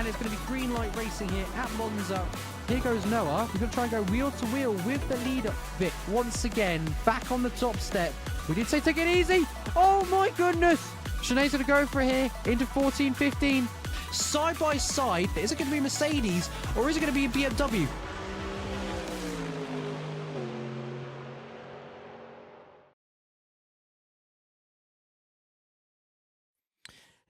and it's going to be green light racing here at Monza. Here goes Noah. We're going to try and go wheel to wheel with the leader. Vic, once again, back on the top step. We did say take it easy. Oh my goodness. Sinead's going to go for it here into 14, 15. Side by side, is it going to be Mercedes or is it going to be a BMW?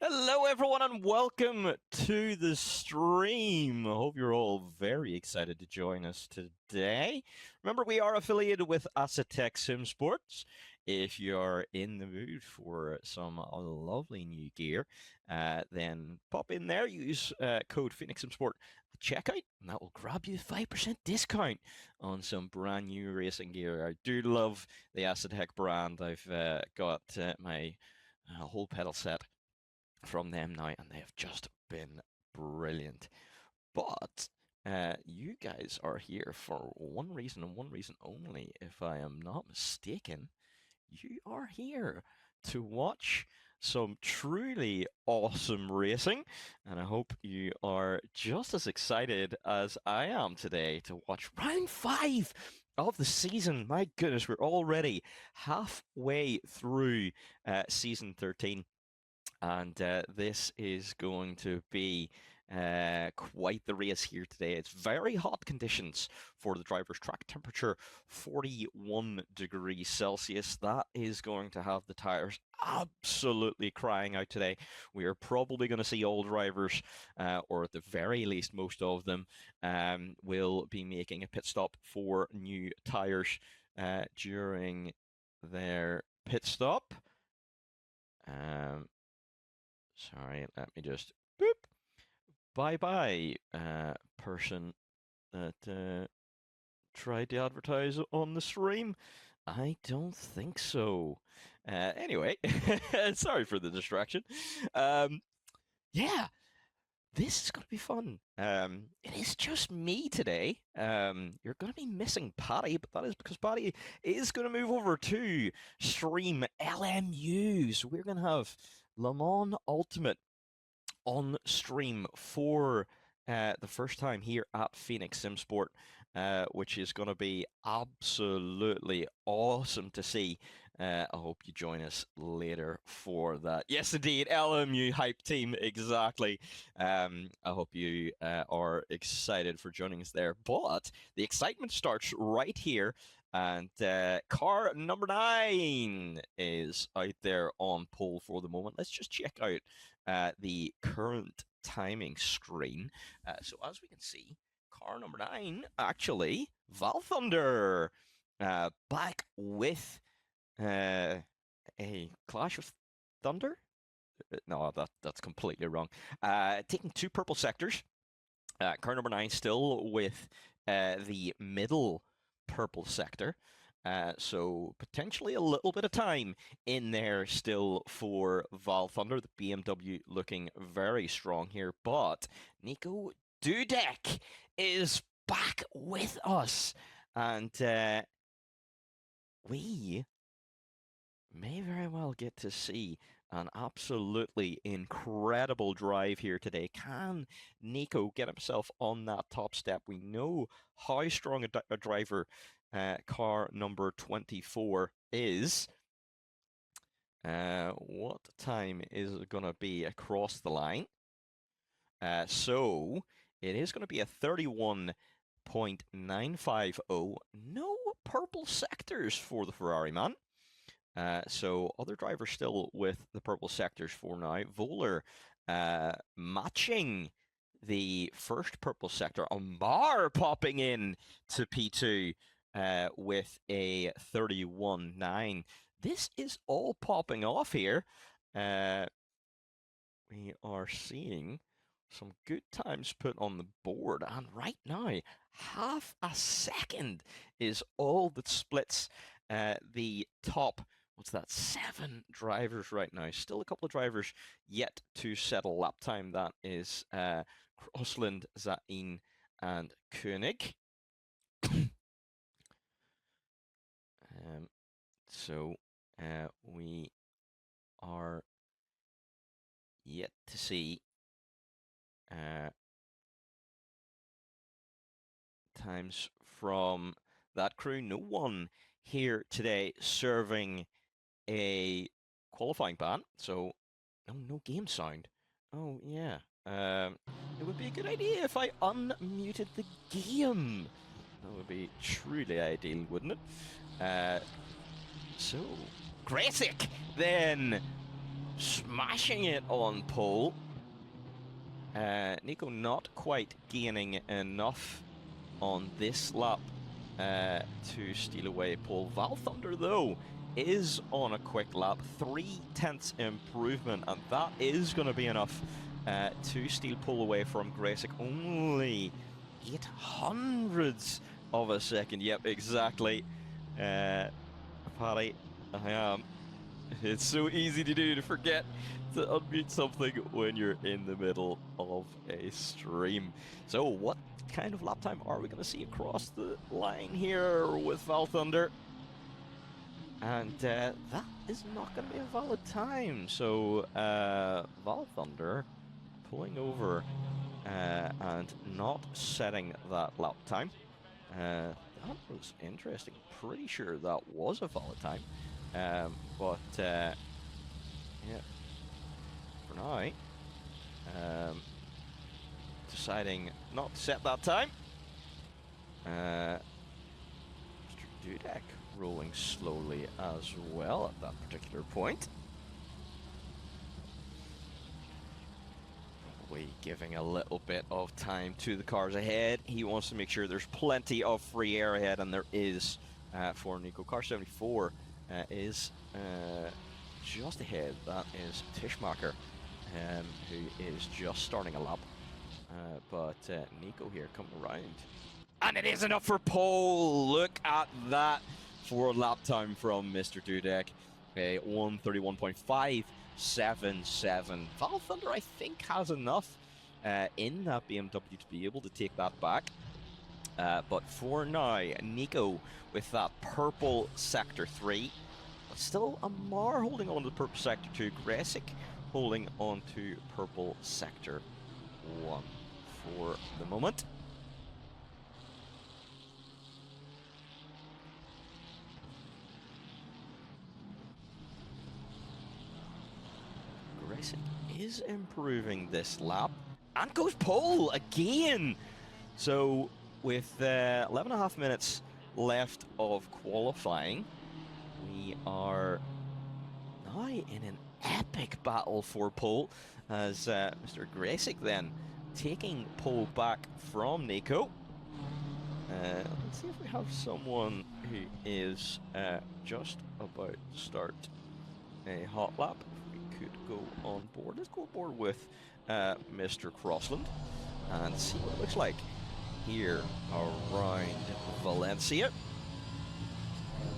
Hello everyone and welcome to the stream. I hope you're all very excited to join us today. Remember, we are affiliated with Asetek Sim Sports. If you're in the mood for some lovely new gear, then pop in there, use code Phoenix Sim Sport at checkout, and that will grab you 5% discount on some brand new racing gear. I do love the Asetek brand. I've got my whole pedal set from them now, and they have just been brilliant. But you guys are here for one reason and one reason only, if I am not mistaken. You are here to watch some truly awesome racing, and I hope you are just as excited as I am today to watch round 5 of the season. My goodness, we're already halfway through season 13. And this is going to be quite the race here today. It's very hot conditions for the driver's track. Temperature 41 degrees Celsius. That is going to have the tires absolutely crying out today. We are probably going to see all drivers, or at the very least most of them, will be making a pit stop for new tires during their pit stop. Sorry, let me just boop. Bye-bye, person that tried to advertise on the stream. I don't think so. Anyway, sorry for the distraction. Yeah, this is going to be fun. It is just me today. You're going to be missing Patty, but that is because Patty is going to move over to stream LMU. So we're going to have Le Mans Ultimate on stream for the first time here at Phoenix Sim Sport, which is going to be absolutely awesome to see. I hope you join us later for that. Yes, indeed, LMU hype team, exactly. I hope you are excited for joining us there. But the excitement starts right here. And car number 9 is out there on pole for the moment. Let's just check out the current timing screen. So as we can see, car number 9, actually, Val Thunder, back with a Clash of Thunder? No, that's completely wrong. Taking 2 purple sectors. Car number 9 still with the middle purple sector. So potentially a little bit of time in there still for Val Thunder. The BMW looking very strong here, but Nico Dudek is back with us, and we may very well get to see an absolutely incredible drive here today. Can Nico get himself on that top step? We know how strong a driver car number 24 is. What time is it going to be across the line? So it is going to be a 31.950. No purple sectors for the Ferrari man. So other drivers still with the purple sectors for now. Voller matching the first purple sector. Amar popping in to P2 with a 31.9. This is all popping off here. We are seeing some good times put on the board, and right now, half a second is all that splits the top. What's that? 7 drivers right now. Still a couple of drivers yet to settle lap time. That is Crossland, Zain, and Koenig. So we are yet to see times from that crew. No one here today serving a qualifying ban, so no game sound. Oh yeah, it would be a good idea if I unmuted the game. That would be truly ideal, wouldn't it? So Grasic then smashing it on pole. Nico not quite gaining enough on this lap to steal away pole. Val Thunder, though, is on a quick lap, 3/10 improvement, and that is going to be enough to steal pole away from Grasic. Only 800ths of a second. Yep, exactly. Paddy, I am. It's so easy to do, to forget to unmute something when you're in the middle of a stream. So what kind of lap time are we going to see across the line here with Val Thunder? And that is not going to be a valid time. So Val Thunder pulling over and not setting that lap time. That was interesting. Pretty sure that was a valid time. But yeah, for now, deciding not to set that time. Mr. Dudek rolling slowly as well at that particular point. Probably giving a little bit of time to the cars ahead. He wants to make sure there's plenty of free air ahead, and there is for Nico. Car 74 is just ahead. That is Tishmacher, who is just starting a lap. But Nico here coming around. And it is enough for pole. Look at that for lap time from Mr. Dudek. Okay, 1:31.577. Val Thunder, I think, has enough in that BMW to be able to take that back. But for now, Nico with that purple Sector 3. But still, Amar holding on to the purple Sector 2. Grasic holding on to purple Sector 1 for the moment. Grasic is improving this lap and goes pole again. So with 11.5 minutes left of qualifying, we are now in an epic battle for pole as Mr. Grasic then taking pole back from Nico. Let's see if we have someone who is just about to start a hot lap. If we could go on board. Let's go on board with Mr. Crossland and see what it looks like here around Valencia.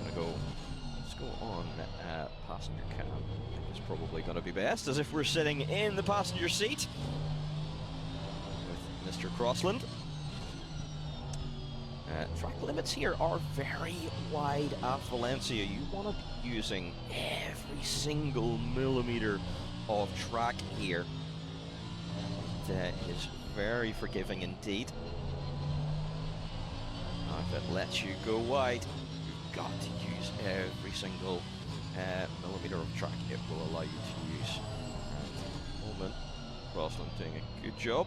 Let's go on passenger cam. I think it's probably going to be best, as if we're sitting in the passenger seat with Mr. Crossland. Track limits here are very wide at Valencia. You want to be using every single millimeter of track here. It is very forgiving indeed. If it lets you go wide, you've got to use every single millimeter of track it will allow you to use. At the moment, Crossland doing a good job.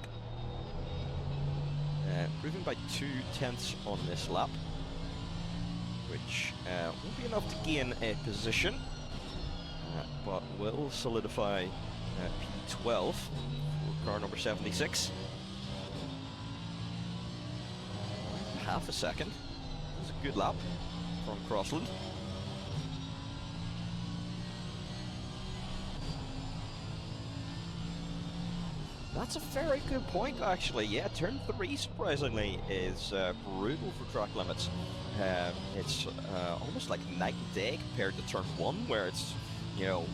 Improving by 2/10 on this lap, which won't be enough to gain a position, but will solidify P12 for car number 76. Half a second. It was a good lap from Crossland. That's a very good point, actually. Yeah, turn 3, surprisingly, is brutal for track limits. It's almost like night and day compared to turn 1, where it's, you know,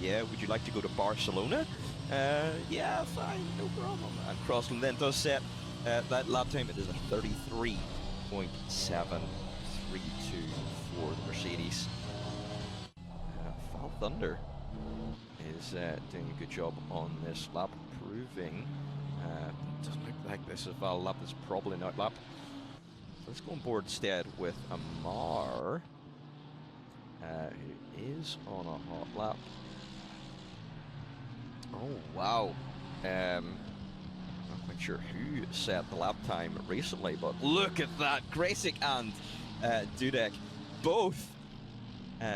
yeah, would you like to go to Barcelona? Yeah, fine, no problem. And Crossland then does set that lap time. It is a 33.732 for the Mercedes. Val Thunder is doing a good job on this lap, proving doesn't look like this is Val lap. It's probably not lap. let's go on board instead with Amar, who is on a hot lap. Oh, wow. Not quite sure who set the lap time recently, but look at that. Gracek and Dudek both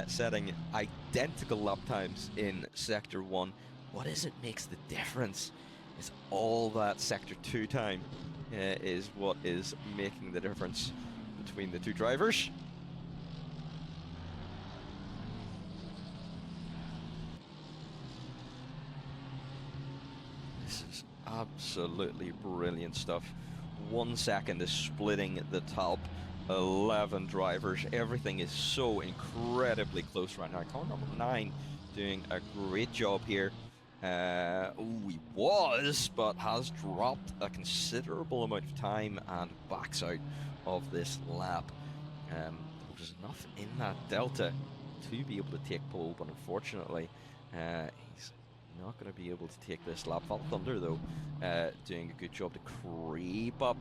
setting identical lap times in Sector 1. What is it makes the difference is all that Sector 2 time is what is making the difference between the two drivers. This is absolutely brilliant stuff. 1 second is splitting the top 11 drivers. Everything is so incredibly close right now. Car number 9 doing a great job here. He was, but has dropped a considerable amount of time and backs out of this lap. There's enough in that delta to be able to take pole, but unfortunately, he's not going to be able to take this lap. Val Thunder, though, doing a good job to creep up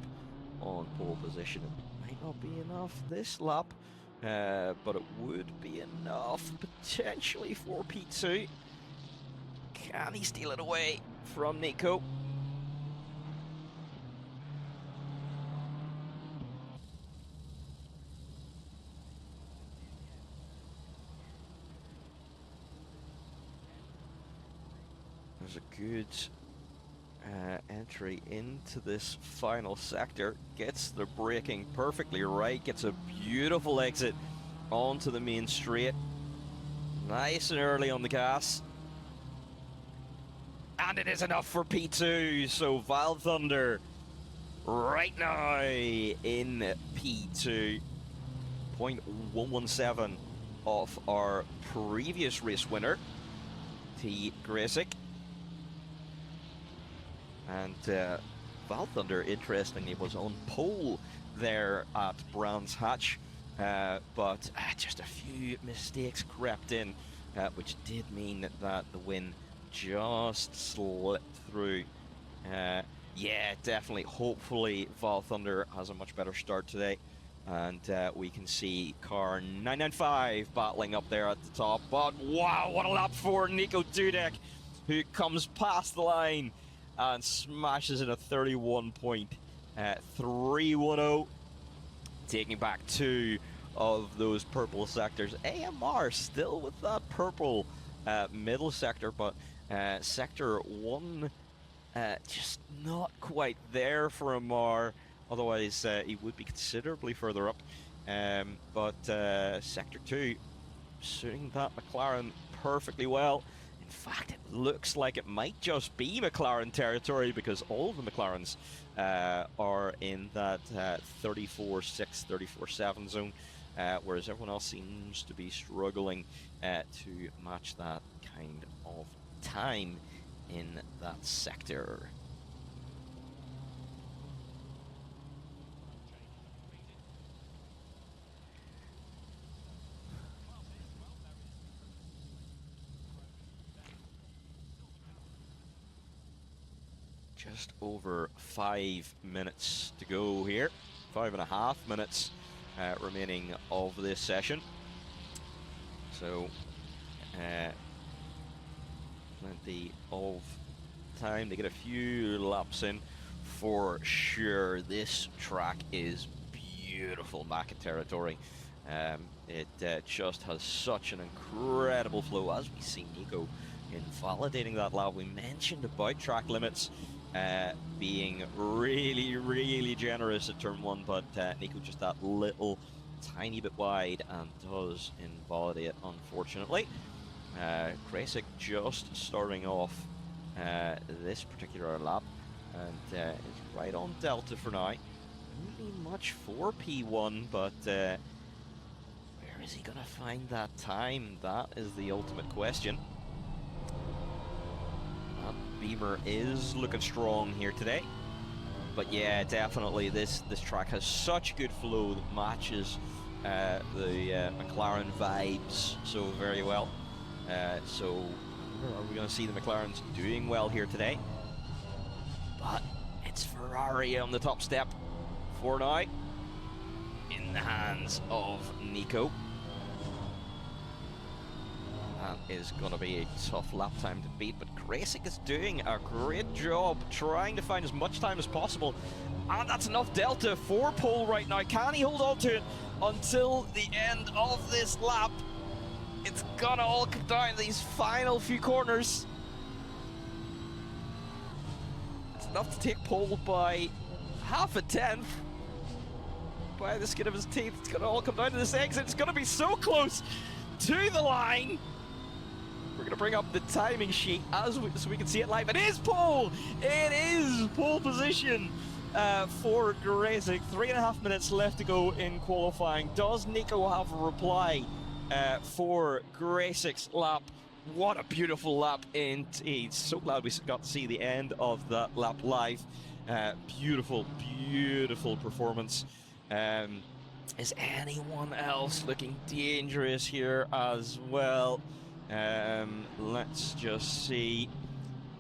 on pole position. It might not be enough this lap, but it would be enough potentially for P2. Can he steal it away from Nico? There's a good entry into this final sector. Gets the braking perfectly right. Gets a beautiful exit onto the main straight. Nice and early on the gas. And it is enough for P2. So Val Thunder right now in P2. 0.117 off our previous race winner, T. Gracek. And Val Thunder, interestingly, was on pole there at Brands Hatch, but just a few mistakes crept in, which did mean that the win just slipped through. Yeah, definitely. Hopefully, Val Thunder has a much better start today, and we can see car 995 battling up there at the top. But wow, what a lap for Nico Dudek, who comes past the line and smashes in a 31.310, taking back 2 of those purple sectors. AMR still with that purple middle sector, but sector 1 just not quite there for Amar. Otherwise, he would be considerably further up. But sector 2 suiting that McLaren perfectly well. In fact, it looks like it might just be McLaren territory, because all of the McLarens are in that 34.6, 34.7 zone, whereas everyone else seems to be struggling to match that kind of time in that sector. Just over 5 minutes to go here. 5.5 minutes remaining of this session. So, plenty of time to get a few laps in for sure. This track is beautiful Macca territory. It just has such an incredible flow, as we see Nico invalidating that lap. We mentioned about track limits being really generous at turn 1, but Nico just that little tiny bit wide and does invalidate, unfortunately. Gracek just starting off this particular lap, and is right on Delta for now. Really much for P1, but where is he gonna find that time? That is the ultimate question. Beamer is looking strong here today, but yeah, definitely this track has such good flow that matches the McLaren vibes so very well. So are we going to see the McLarens doing well here today? But it's Ferrari on the top step for now. in the hands of Nico. That is going to be a tough lap time to beat, but Gracek is doing a great job trying to find as much time as possible. And that's enough delta for pole right now. Can he hold on to it until the end of this lap? It's going to all come down to these final few corners. It's enough to take pole by half a tenth. By the skin of his teeth, it's going to all come down to this exit. It's going to be so close to the line. We're going to bring up the timing sheet so we can see it live. It is pole! It is pole position for Gracek. 3.5 minutes left to go in qualifying. Does Nico have a reply for Gracek's lap? What a beautiful lap indeed. So glad we got to see the end of that lap live. Beautiful, beautiful performance. Is anyone else looking dangerous here as well? Let's just see.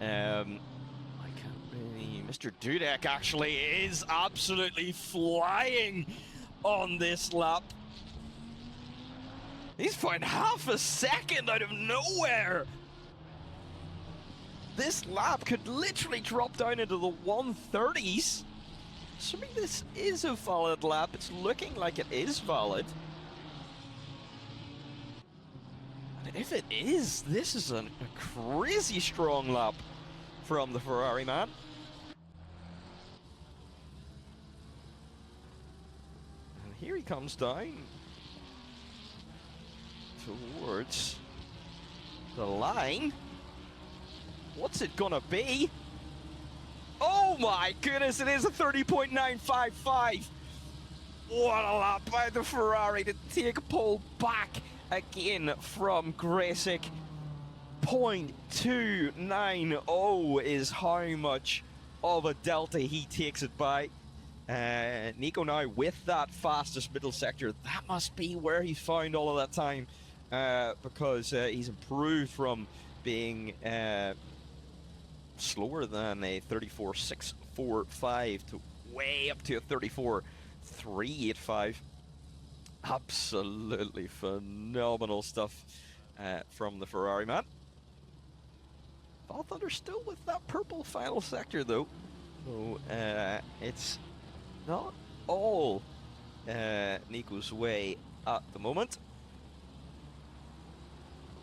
I can't really. Mr. Dudek actually is absolutely flying on this lap. He's found half a second out of nowhere. This lap could literally drop down into the 130s. Assuming this is a valid lap, it's looking like it is valid. And if it is, this is a crazy strong lap from the Ferrari man. And here he comes down towards the line. What's it gonna be? Oh my goodness, it is a 30.955. What a lap by the Ferrari to take pole back again from Gracek. 0.290 is how much of a delta he takes it by. Nico now with that fastest middle sector. That must be where he found all of that time, because he's improved from being slower than a 34.645 to way up to a 34.385. Absolutely phenomenal stuff from the Ferrari man. Val Thunder still with that purple final sector though. So it's not all Nico's way at the moment.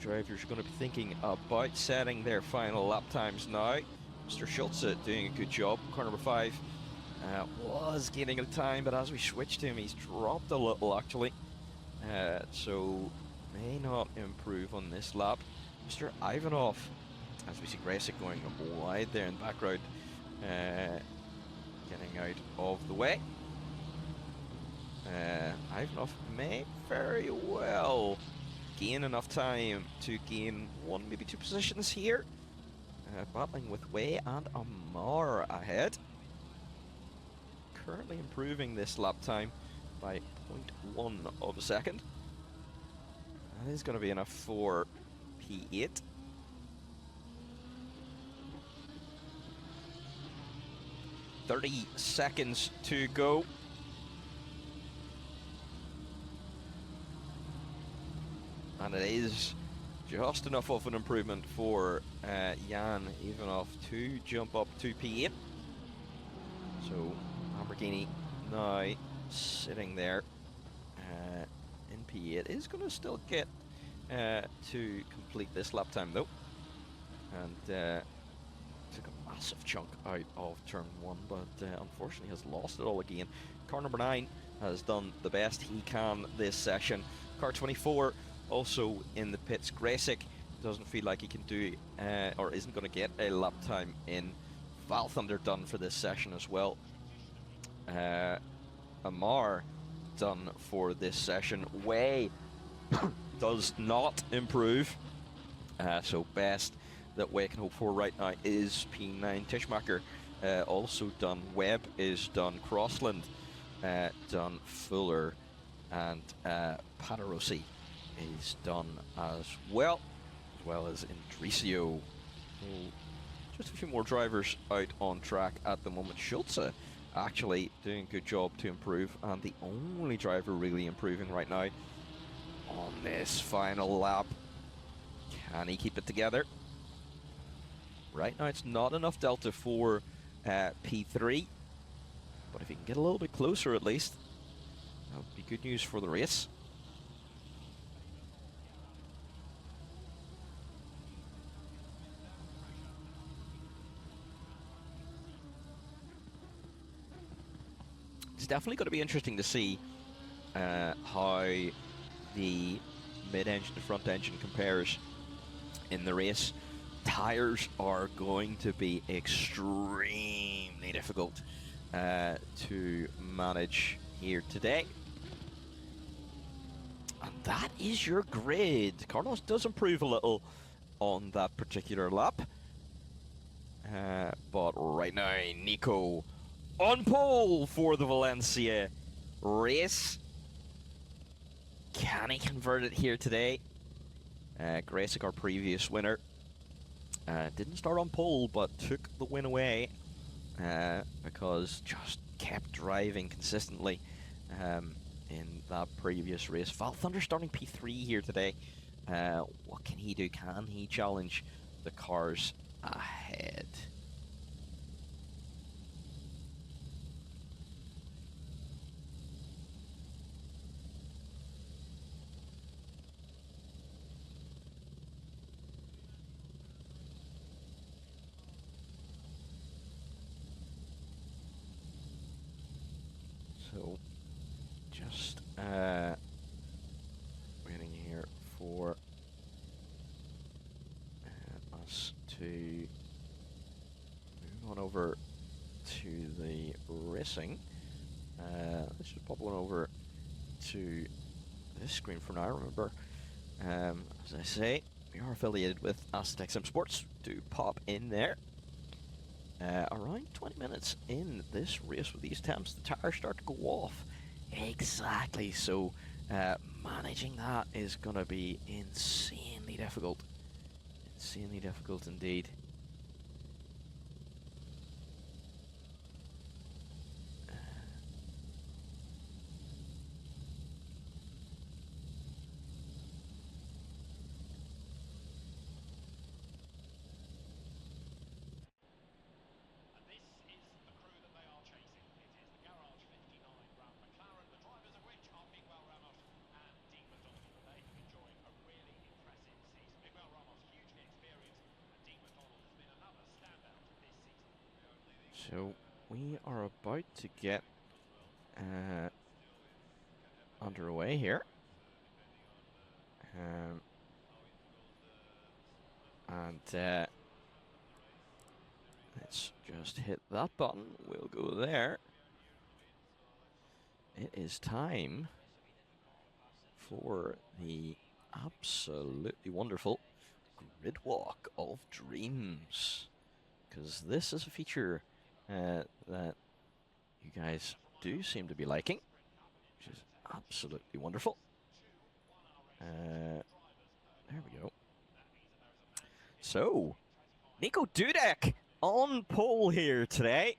Drivers are going to be thinking about setting their final lap times now. Mr. Schultz doing a good job. Car number 5 was gaining a time, but as we switch to him, he's dropped a little actually. So may not improve on this lap. Mr. Ivanov, as we see Gracek going wide there in the background, getting out of the way. Ivanov may very well gain enough time to gain 1, maybe 2 positions here. Battling with Way and Amar ahead. Currently improving this lap time by 0.1 of a second. That is going to be enough for P8. "30 seconds to go. And it is just enough of an improvement for Jan Ivanov to jump up to P8. So Lamborghini now sitting there in P8 is going to still get to complete this lap time though. And took a massive chunk out of turn 1, but unfortunately has lost it all again. Car number 9 has done the best he can this session. Car 24 also in the pits. Gracek doesn't feel like he can do or isn't going to get a lap time in. Val Thunder done for this session as well. Amar done for this session. Way does not improve. So best that Way can hope for right now is P9. Tishmacher also done. Webb is done. Crossland done. Fuller and Panarosi is done as well as Indricio. So just a few more drivers out on track at the moment. Schulze actually doing a good job to improve, and the only driver really improving right now on this final lap. Can he keep it together? Right now it's not enough delta for P3, but if he can get a little bit closer at least, that would be good news for the race. It's definitely going to be interesting to see how the mid-engine to front engine compares in the race. Tires are going to be extremely difficult to manage here today. And that is your grid. Carlos does improve a little on that particular lap. But right now, Nico on pole for the Valencia race. Can he convert it here today? Gracek, our previous winner, didn't start on pole, but took the win away because just kept driving consistently in that previous race. Val Thunder starting P3 here today. What can he do? Can he challenge the cars ahead? So, just waiting here for us to move on over to the racing. Let's just pop one over to this screen for now. Remember, as I say, we are affiliated with Asetek Sim Sports. Do pop in there. Around 20 minutes in this race with these temps, the tires start to go off. Exactly, so managing that is going to be insanely difficult. Insanely difficult indeed. So we are about to get underway here. Let's just hit that button. We'll go there. It is time for the absolutely wonderful Grid Walk of Dreams, because this is a feature that you guys do seem to be liking, which is absolutely wonderful. There we go. So, Nico Dudek on pole here today.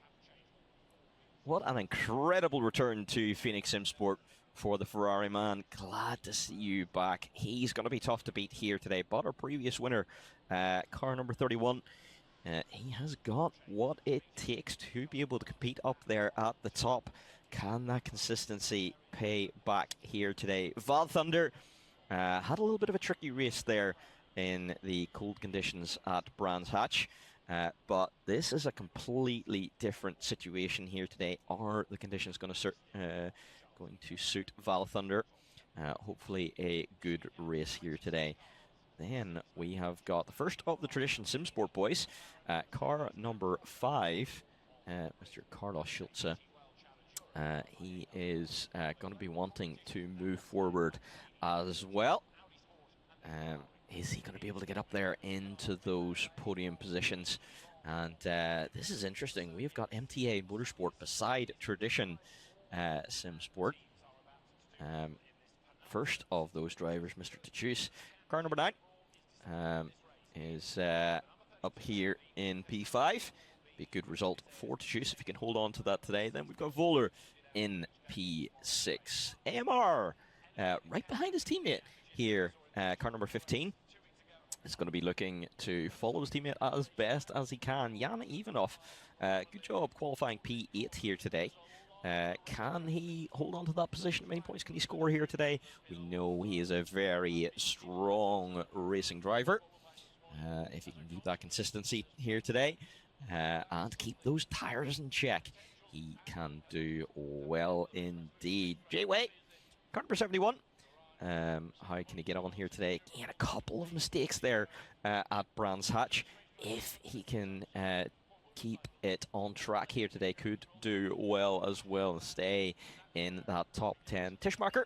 What an incredible return to Phoenix Sim Sport for the Ferrari man. Glad to see you back. He's going to be tough to beat here today, but our previous winner, car number 31, he has got what it takes to be able to compete up there at the top. Can that consistency pay back here today? Val Thunder had a little bit of a tricky race there in the cold conditions at Brands Hatch. But this is a completely different situation here today. Are the conditions going to suit Val Thunder? Hopefully a good race here today. Then we have got the first of the Tradition Simsport boys, car number 5, Mr. Carlos Schulze. He is going to be wanting to move forward as well. Is he going to be able to get up there into those podium positions? And this is interesting. We've got MTA Motorsport beside Tradition Simsport. First of those drivers, Mr. Tachus, car number 9, is up here in P5. Be a good result for Juice if he can hold on to that today. Then we've got Voller in P6. AMR right behind his teammate here, car number 15. Is going to be looking to follow his teammate as best as he can. Jan Ivanov, good job qualifying P8 here today. Can he hold on to that position? How many points can he score here today? We know he is a very strong racing driver. If he can keep that consistency here today and keep those tyres in check, he can do well indeed. J-Way, car number 71. How can he get on here today? Again, a couple of mistakes there at Brands Hatch. If he can keep it on track here today, could do well as well and stay in that top 10. Tishmarker,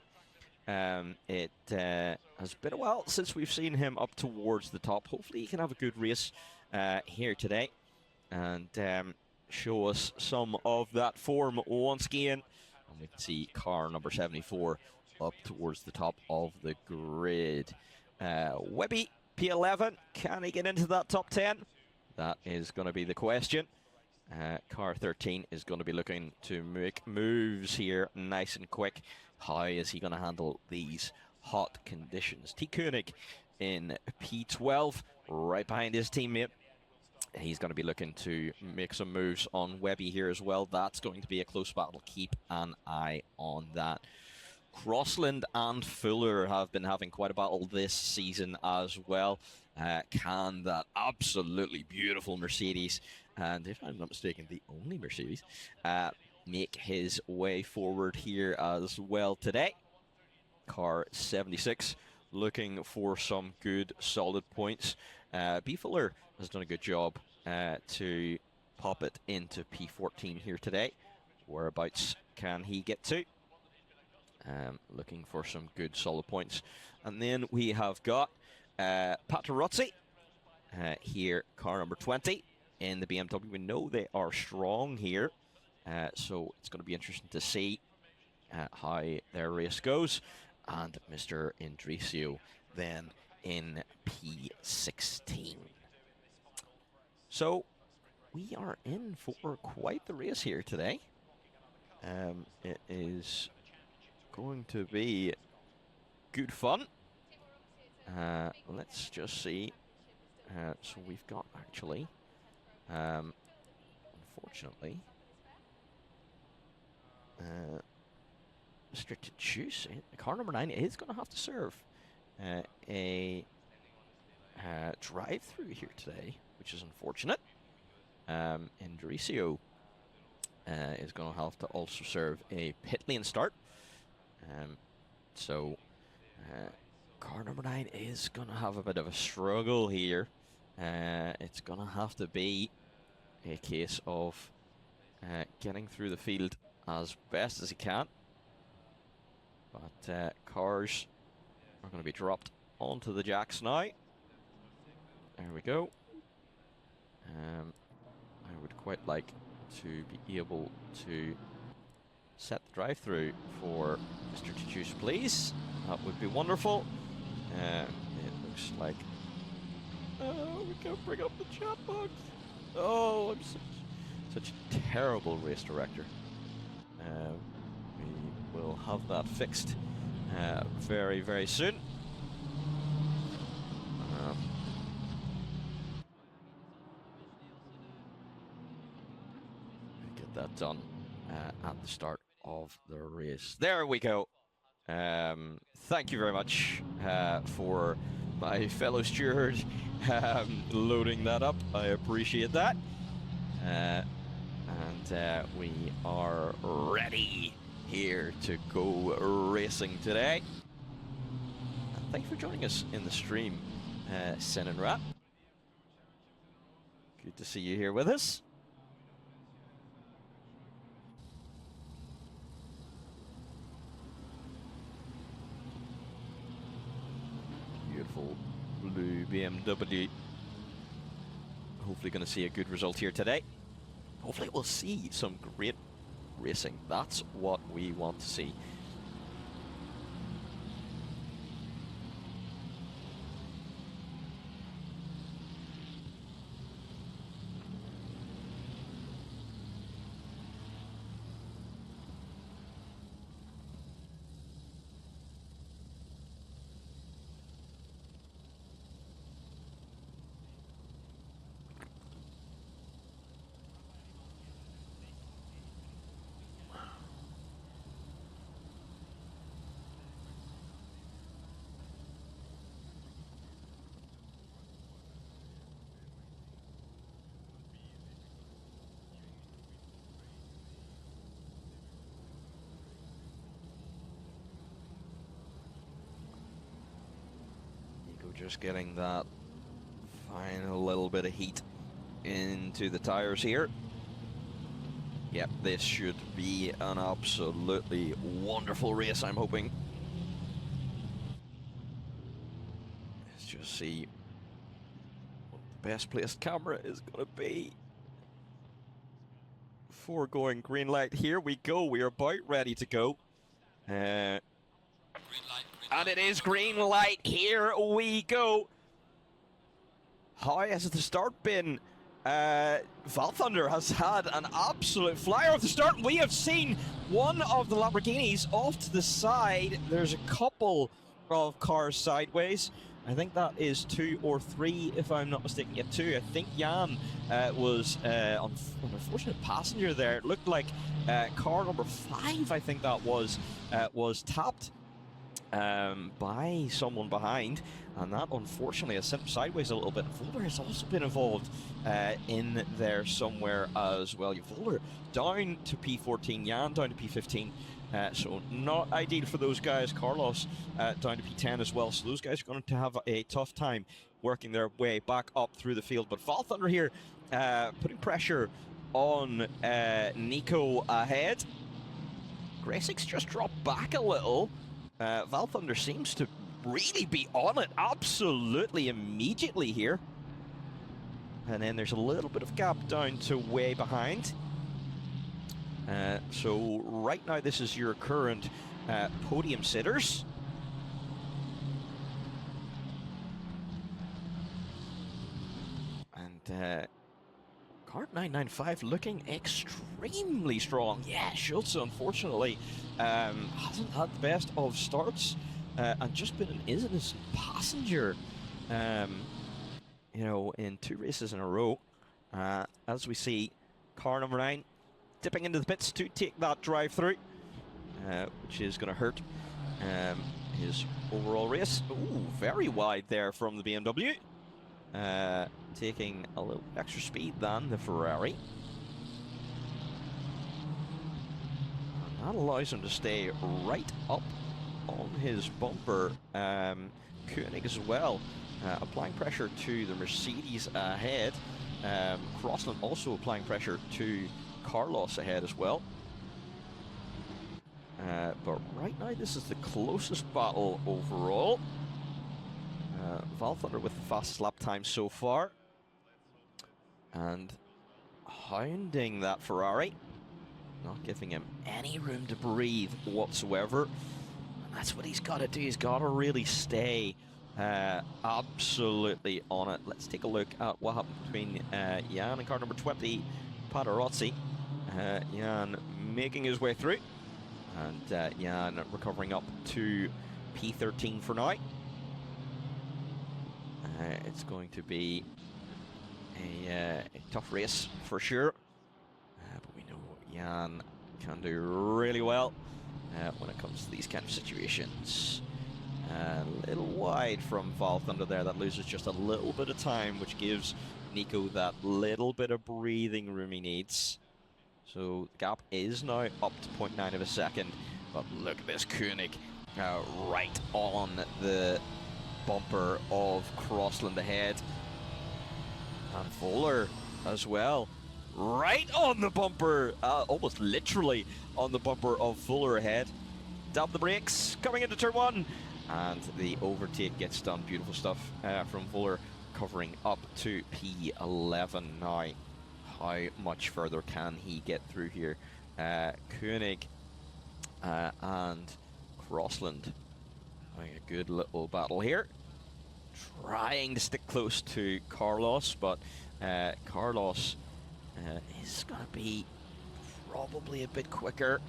it has been a while since we've seen him up towards the top. Hopefully he can have a good race here today and show us some of that form once again. And we can see car number 74 up towards the top of the grid. Webby, P11, can he get into that top 10? That is going to be the question. Car 13 is going to be looking to make moves here nice and quick. How is he going to handle these hot conditions? T. Koenig in P12, right behind his teammate. He's going to be looking to make some moves on Webby here as well. That's going to be a close battle. Keep an eye on that. Crossland and Fuller have been having quite a battle this season as well. Can that absolutely beautiful Mercedes, and if I'm not mistaken, the only Mercedes, make his way forward here as well today? Car 76 looking for some good solid points. B. Fuller has done a good job to pop it into P14 here today. Whereabouts can he get to? Looking for some good solid points. And then we have got Patarozzi here, car number 20 in the BMW. We know they are strong here, so it's going to be interesting to see how their race goes. And Mr. Indricio then in P16. So we are in for quite the race here today. It is going to be good fun. Let's just see. So we've got actually, unfortunately, restricted juice. Car number 9 is going to have to serve a drive-through here today, which is unfortunate. Indricio is going to have to also serve a pit lane start. So car number 9 is going to have a bit of a struggle here. It's going to have to be a case of getting through the field as best as he can. But cars are going to be dropped onto the jacks now. There we go. I would quite like to be able to set the drive-through for Mr. Juice, please. That would be wonderful. It looks like... Oh, we can't bring up the chat box. Oh, I'm such a terrible race director. We will have that fixed very, very soon. Get that done at the start of the race. There we go. Thank you very much for my fellow steward loading that up. I appreciate that. And we are ready here to go racing today. Thanks for joining us in the stream, Sin and Rat. Good to see you here with us. Beautiful blue BMW. Hopefully going to see a good result here today. Hopefully we'll see some great racing. That's what we want to see. just getting that final little bit of heat into the tires here. Yep, this should be an absolutely wonderful race, I'm hoping. Let's just see what the best placed camera is going to be. Before going green light, here we go. We are about ready to go. And it is green light. Here we go. How has the start been? Val Thunder has had an absolute flyer off the start. We have seen one of the Lamborghinis off to the side. There's a couple of cars sideways. I think that is 2 or 3, if I'm not mistaken. Yeah, 2. I think Jan was an unfortunate passenger there. It looked like car number 5, I think that was tapped by someone behind, and that unfortunately has sent him sideways a little bit. Voller has also been involved in there somewhere as well. Voller down to P14, Jan down to P15. So not ideal for those guys. Carlos down to P10 as well. So those guys are going to have a tough time working their way back up through the field. But Val Thunder here putting pressure on Nico ahead. Gracix just dropped back a little. Val Thunder seems to really be on it absolutely immediately here. And then there's a little bit of gap down to way behind. So right now this is your current podium sitters. And Card 995 looking extremely strong. Yeah, Schultz unfortunately hasn't had the best of starts and just been an innocent passenger, you know, in 2 races in a row. As we see, car number 9 dipping into the pits to take that drive through, which is going to hurt his overall race. Ooh, very wide there from the BMW. Taking a little extra speed than the Ferrari. And that allows him to stay right up on his bumper. Koenig as well, applying pressure to the Mercedes ahead. Crossland also applying pressure to Carlos ahead as well. But right now this is the closest battle overall. Val Thunder with the fastest lap time so far. And hounding that Ferrari. Not giving him any room to breathe whatsoever. And that's what he's got to do. He's got to really stay absolutely on it. Let's take a look at what happened between Jan and car number 20, Paderozzi. Jan making his way through. And Jan recovering up to P13 for now. It's going to be a tough race for sure, but we know Jan can do really well when it comes to these kind of situations. A little wide from Val Thunder there. That loses just a little bit of time, which gives Nico that little bit of breathing room he needs. So the gap is now up to 0.9 of a second, but look at this Koenig right on the bumper of Crossland ahead. And Voller as well, right on the bumper, almost literally on the bumper of Voller ahead. Dab the brakes, coming into turn 1, and the overtake gets done. Beautiful stuff from Voller, covering up to P11 now. How much further can he get through here? Koenig and Crossland having a good little battle here. Trying to stick close to Carlos, but Carlos is going to be probably a bit quicker.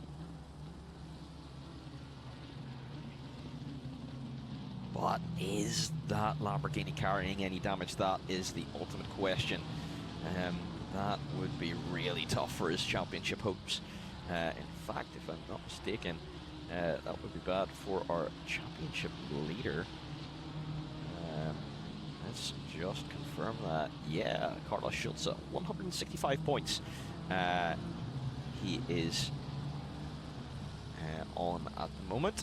But is that Lamborghini carrying any damage? That is the ultimate question. That would be really tough for his championship hopes. In fact, if I'm not mistaken, that would be bad for our championship leader. Let's just confirm that. Yeah, Carlos Schultz, 165 points. He is on at the moment.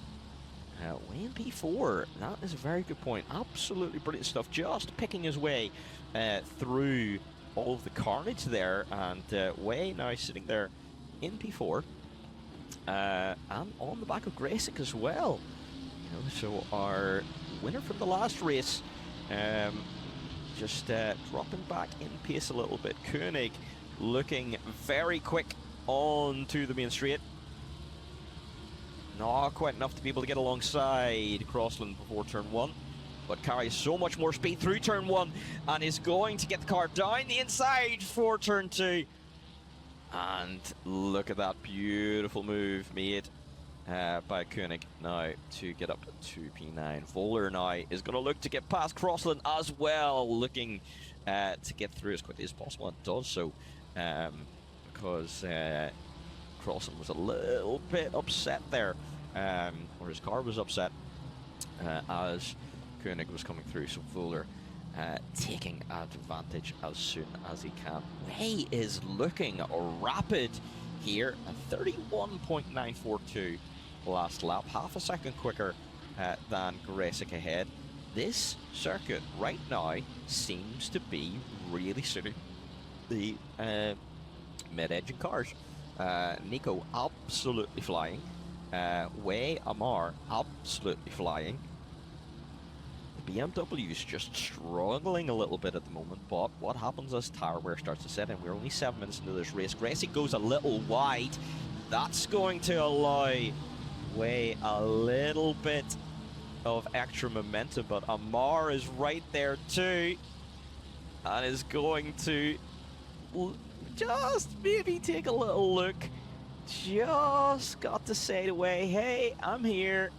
Way in P4, that is a very good point. Absolutely brilliant stuff. Just picking his way through all of the carnage there, and Way now sitting there in P4, and on the back of Graysick as well. You know, so our winner from the last race, just dropping back in pace a little bit. Koenig looking very quick onto the main straight. Not quite enough to be able to get alongside Crossland before turn 1, but carries so much more speed through turn 1 and is going to get the car down the inside for turn 2. And look at that beautiful move made by Koenig now to get up to P9. Voller now is going to look to get past Crossland as well, looking to get through as quickly as possible, and does so because Crossland was a little bit upset there, or his car was upset as Koenig was coming through, so Voller taking advantage as soon as he can. Way is looking rapid here, at 31.942 last lap, half a second quicker than Graysick ahead. This circuit right now seems to be really suiting the mid-engine cars. Nico absolutely flying. Way Amar absolutely flying. The BMW's just struggling a little bit at the moment, but what happens as tire wear starts to set in? We're only 7 minutes into this race. Graysick goes a little wide. That's going to allow Way a little bit of extra momentum, but Amar is right there too, and is going to just maybe take a little look. Just got to say to Way, hey, I'm here.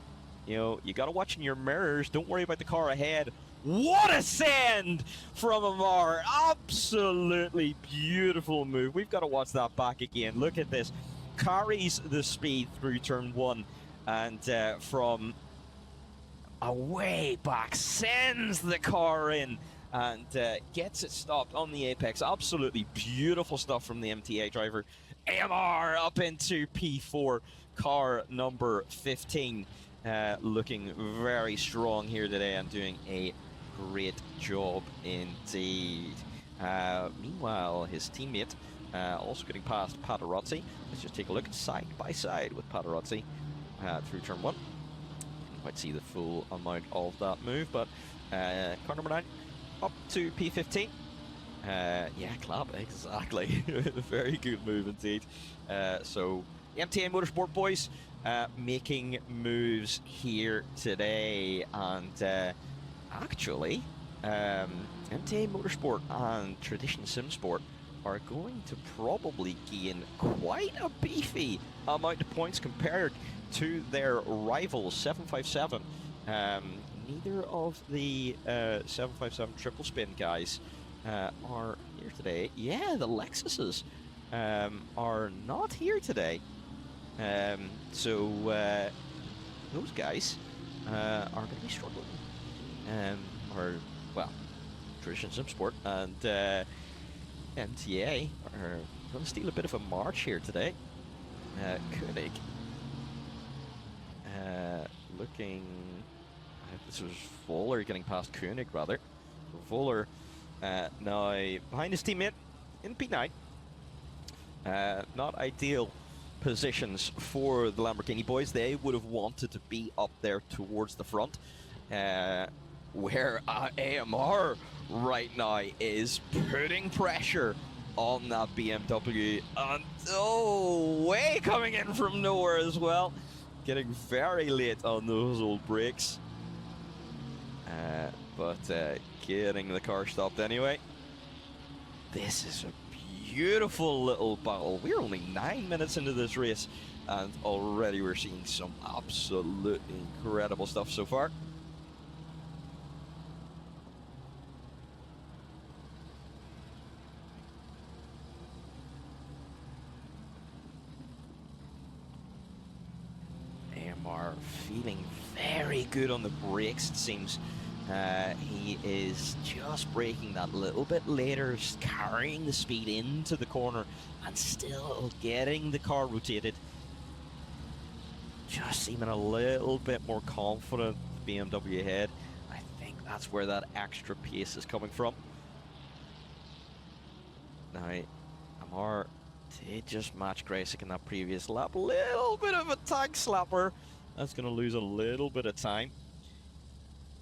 You know, you got to watch in your mirrors. Don't worry about the car ahead. What a send from Amar. Absolutely beautiful move. We've got to watch that back again. Look at this. Carries the speed through turn 1, and from away back sends the car in and gets it stopped on the apex. Absolutely beautiful stuff from the MTA driver. AMR up into P4, car number 15. Looking very strong here today and doing a great job indeed. Meanwhile, his teammate also getting past Paderozzi. Let's just take a look side by side with Paderozzi through turn 1. Didn't quite see the full amount of that move, but car number 9 up to P15. Yeah, clap, exactly. Very good move indeed. So, MTA Motorsport boys making moves here today, and actually, MTA Motorsport and Tradition Sim Sport are going to probably gain quite a beefy amount of points compared to their rivals, 757. Neither of the 757 triple spin guys are here today. Yeah, the Lexuses are not here today. So those guys are going to be struggling. Or, well, Tradition Sim Sport and MTA are going to steal a bit of a march here today. Koenig looking... this was Voller getting past Koenig, rather. So Voller now behind his teammate in P9. Not ideal positions for the Lamborghini boys. They would have wanted to be up there towards the front, where AMR right now is putting pressure on that BMW, and Way coming in from nowhere as well, getting very late on those old brakes, but getting the car stopped anyway. This is a beautiful little battle. We're only 9 minutes into this race, and already we're seeing some absolutely incredible stuff so far. AMR feeling very good on the brakes, it seems. He is just braking that little bit later, carrying the speed into the corner and still getting the car rotated. just seeming a little bit more confident with BMW ahead. I think that's where that extra pace is coming from. Now, Amar did just match Graysick in that previous lap. Little bit of a tag slapper. That's going to lose a little bit of time.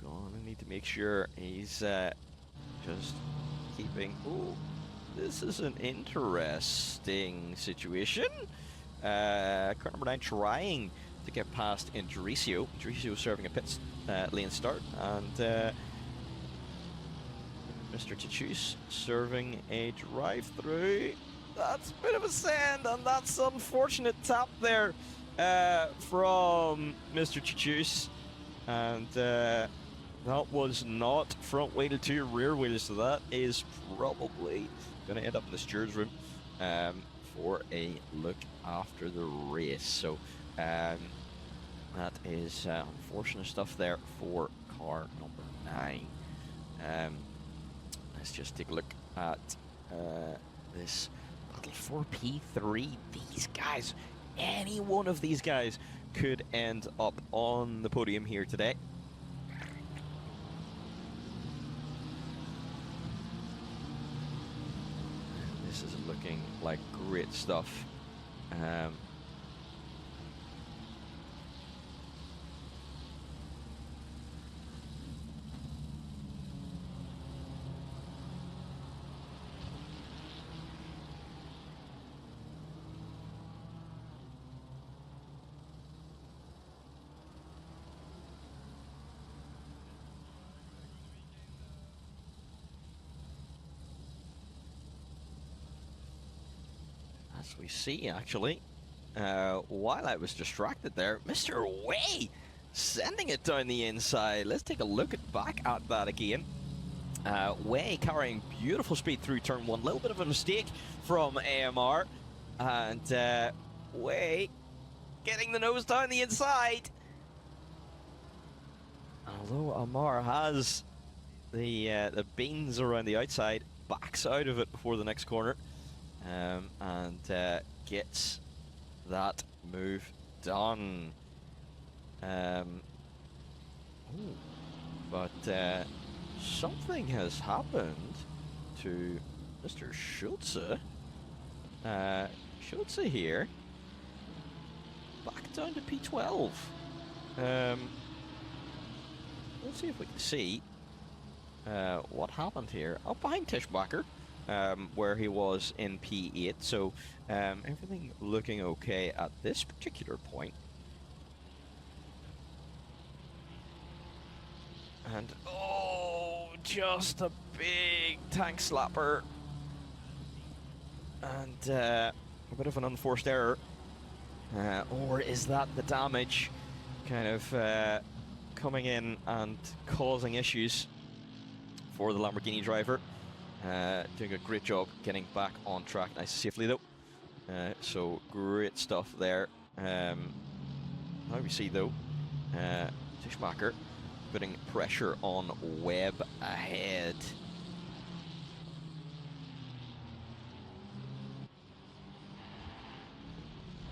Gonna need to make sure he's just keeping... Ooh, this is an interesting situation. Car number 9 trying to get past Indricio. Indricio serving a pit lane start, and Mr. Tichus serving a drive-through. That's a bit of a send, and that's an unfortunate tap there from Mr. Tichus. And that was not front wheel to rear wheel, so that is probably going to end up in the steward's room for a look after the race. So that is unfortunate stuff there for car number 9. Let's just take a look at this little 4P3. These guys, any one of these guys could end up on the podium here today. This is looking like great stuff. As we see, actually, while I was distracted there, Mr. Way sending it down the inside. Let's take a look back at that again. Way carrying beautiful speed through turn 1. A little bit of a mistake from AMR. And Way getting the nose down the inside. Although Amar has the beans around the outside, backs out of it before the next corner. And gets that move done. But something has happened to Mr. Schulze. Schulze here, back down to P12. Let's see if we can see what happened here. Up behind Tischbacher. Where he was in P8, so everything looking okay at this particular point. And oh, just a big tank slapper, and a bit of an unforced error, or is that the damage kind of coming in and causing issues for the Lamborghini driver? Doing a great job getting back on track nice and safely though. So great stuff there. Now we see though, Tischbacher putting pressure on Webb ahead.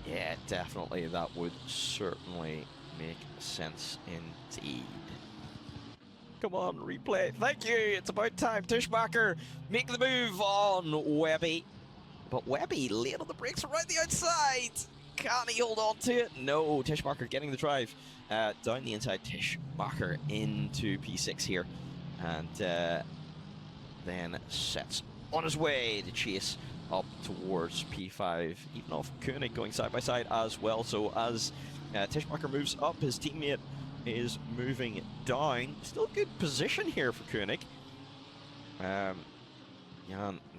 Yeah, definitely, that would certainly make sense indeed. Come on, replay. Thank you. It's about time. Tischbacher make the move on Webby. But Webby late on the brakes around the outside. Can he hold on to it? No. Tischbacher getting the drive down the inside. Tischbacher into P6 here. And then sets on his way to chase up towards P5. Even off Koenig going side by side as well. So as Tischbacher moves up, his teammate is moving down. Still good position here for Koenig. Yeah,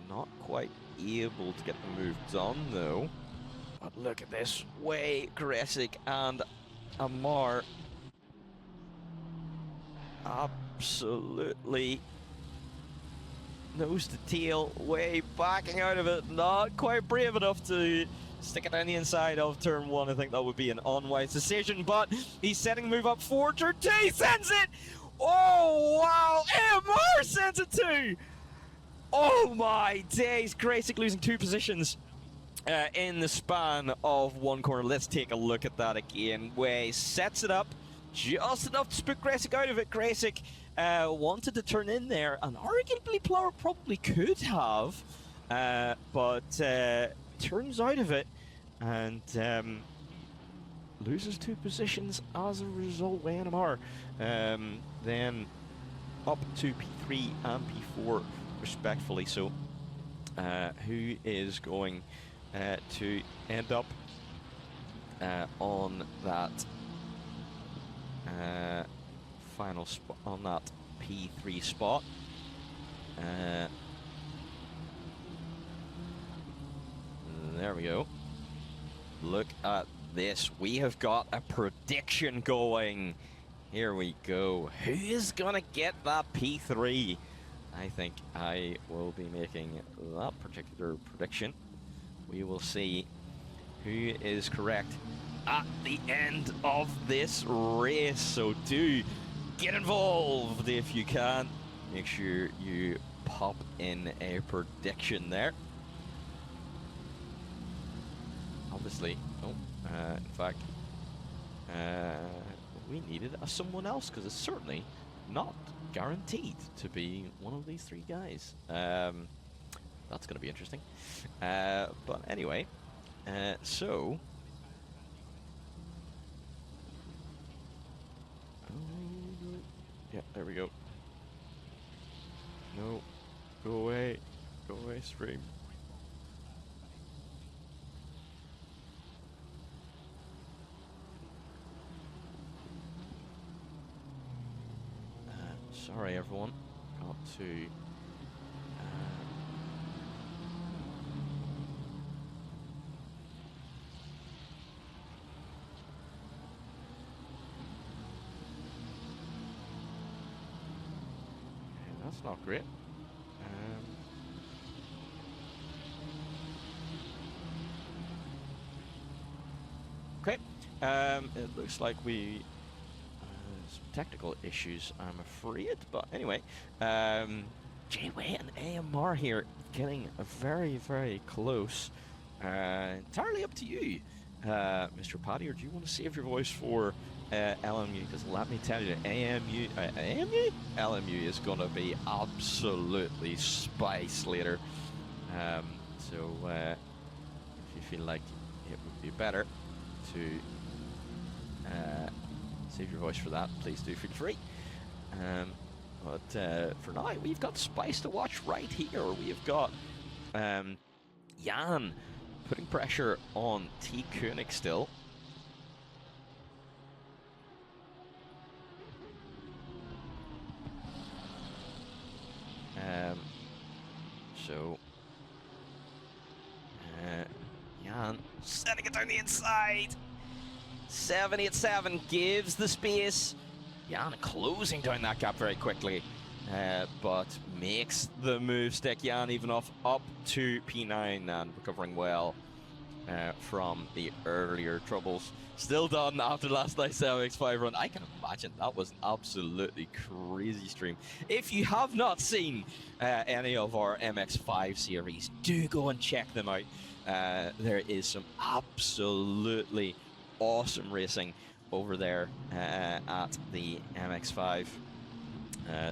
not quite able to get the move done though. But look at this. Way, Gresic and Amar absolutely nose to tail. Way backing out of it. Not quite brave enough to stick it down the inside of turn 1. I think that would be an unwise decision, but he's setting the move up for turn 2. He sends it! Oh, wow! AMR sends it too! Oh my days! Graysick losing 2 positions in the span of one corner. Let's take a look at that again. Way sets it up just enough to spook Graysick out of it. Graysick wanted to turn in there, and arguably probably could have, but turns out of it and loses 2 positions as a result. NMR then up to P3 and P4 respectfully. So who is going to end up on that final spot, on that P3 spot? There we go. Look at this. We have got a prediction going. Here we go. Who is going to get that P3? I think I will be making that particular prediction. We will see who is correct at the end of this race. So do get involved if you can. Make sure you pop in a prediction there. Obviously, in fact, we needed someone else, because it's certainly not guaranteed to be one of these 3 guys. That's going to be interesting. But anyway, so... yeah, there we go. No, go away, stream. Sorry everyone, got to that's not great. Okay, it looks like we some technical issues, I'm afraid, but anyway, J-Way and AMR here getting very, very close. Entirely up to you, Mr. Paddy, or do you want to save your voice for LMU? Because let me tell you, LMU is going to be absolutely spice later. So if you feel like it would be better to save your voice for that, please do feel free. But for now, we've got spice to watch right here. We've got Jan putting pressure on T. Koenig still. So Jan setting it down the inside. 787 gives the space. Jan closing down that gap very quickly, but makes the move. Stick Jan even off up to P9 and recovering well from the earlier troubles. Still done after last night's MX5 run. I can imagine that was an absolutely crazy stream. If you have not seen any of our MX5 series, do go and check them out. There is some absolutely awesome racing over there at the MX5.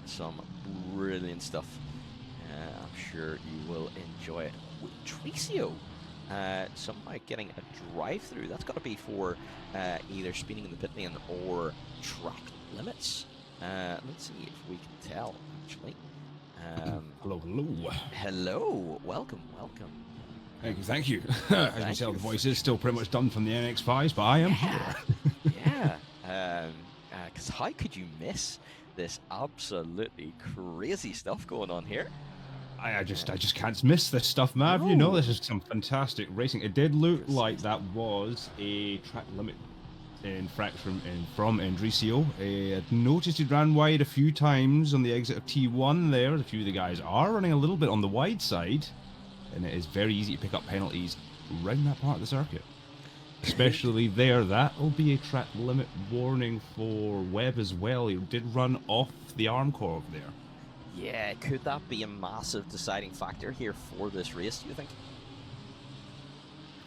Some brilliant stuff. I'm sure you will enjoy it. Tracio somehow getting a drive-through. That's got to be for either speeding in the pit lane or track limits. Let's see if we can tell, actually. Hello, hello. Hello, welcome. Thank you. As you tell, the voice is still pretty much done from the NX5s, but I am here. Yeah. Because how could you miss this absolutely crazy stuff going on here? I just can't miss this stuff, Mav. No. You know, this is some fantastic racing. It did look like that was a track limit infraction from Endricio. I noticed he ran wide a few times on the exit of T1 there. A few of the guys are running a little bit on the wide side, and it is very easy to pick up penalties around that part of the circuit. Especially there. That will be a track limit warning for Webb as well. He did run off the arm curve there. Yeah, could that be a massive deciding factor here for this race, do you think?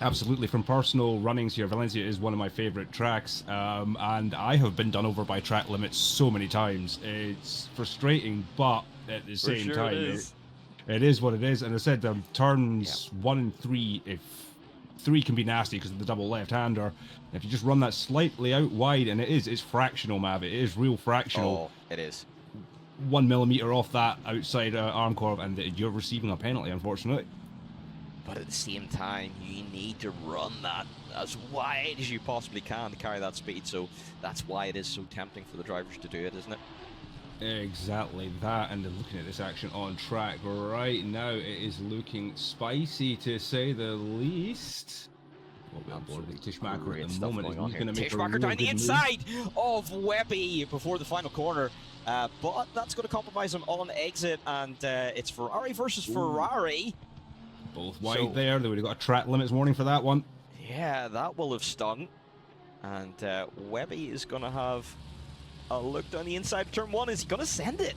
Absolutely. From personal runnings here, Valencia is one of my favorite tracks, and I have been done over by track limits so many times. It's frustrating, but at the same time, it is what it is. And I said, turns 1 and 3, if 3 can be nasty because of the double left-hander. If you just run that slightly out wide, and it's fractional, Mav. It is real fractional. Oh, it is. 1 millimeter off that outside arm curve, and you're receiving a penalty, unfortunately. But at the same time, you need to run that as wide as you possibly can to carry that speed. So that's why it is so tempting for the drivers to do it, isn't it? Exactly that. And looking at this action on track right now, it is looking spicy to say the least. Tishmacher at the moment is going to make Tishmacher down the inside of Webby before the final corner. But that's going to compromise him on exit, and it's Ferrari versus Ferrari. Both wide there. They would have got a track limits warning for that one. Yeah, that will have stung. And Webby is going to have a look down the inside of turn 1. Is he going to send it?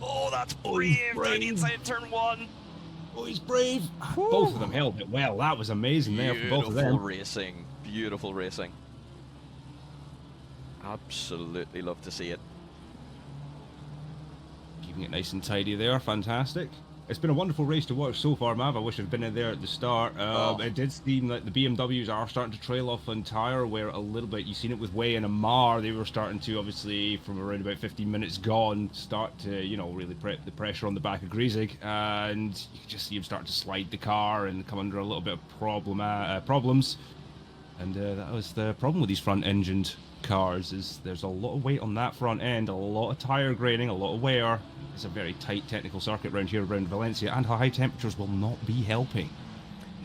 Oh, that's brave down the inside of turn 1. Oh, he's brave. Whew. Both of them held it well. That was amazing there for both of them. Beautiful racing. Beautiful racing. Absolutely love to see it. Keeping it nice and tidy there. Fantastic. It's been a wonderful race to watch so far, Mav. I wish I'd been in there at the start. It did seem like the BMWs are starting to trail off on tyre wear a little bit. You've seen it with Way and Amar. They were starting to, obviously, from around about 15 minutes gone, start to, you know, really put the pressure on the back of Griezig. And you can just see him start to slide the car and come under a little bit of problems. And that was the problem with these front-engined cars, is there's a lot of weight on that front end, a lot of tyre graining, a lot of wear. It's a very tight technical circuit around here around Valencia, and high temperatures will not be helping.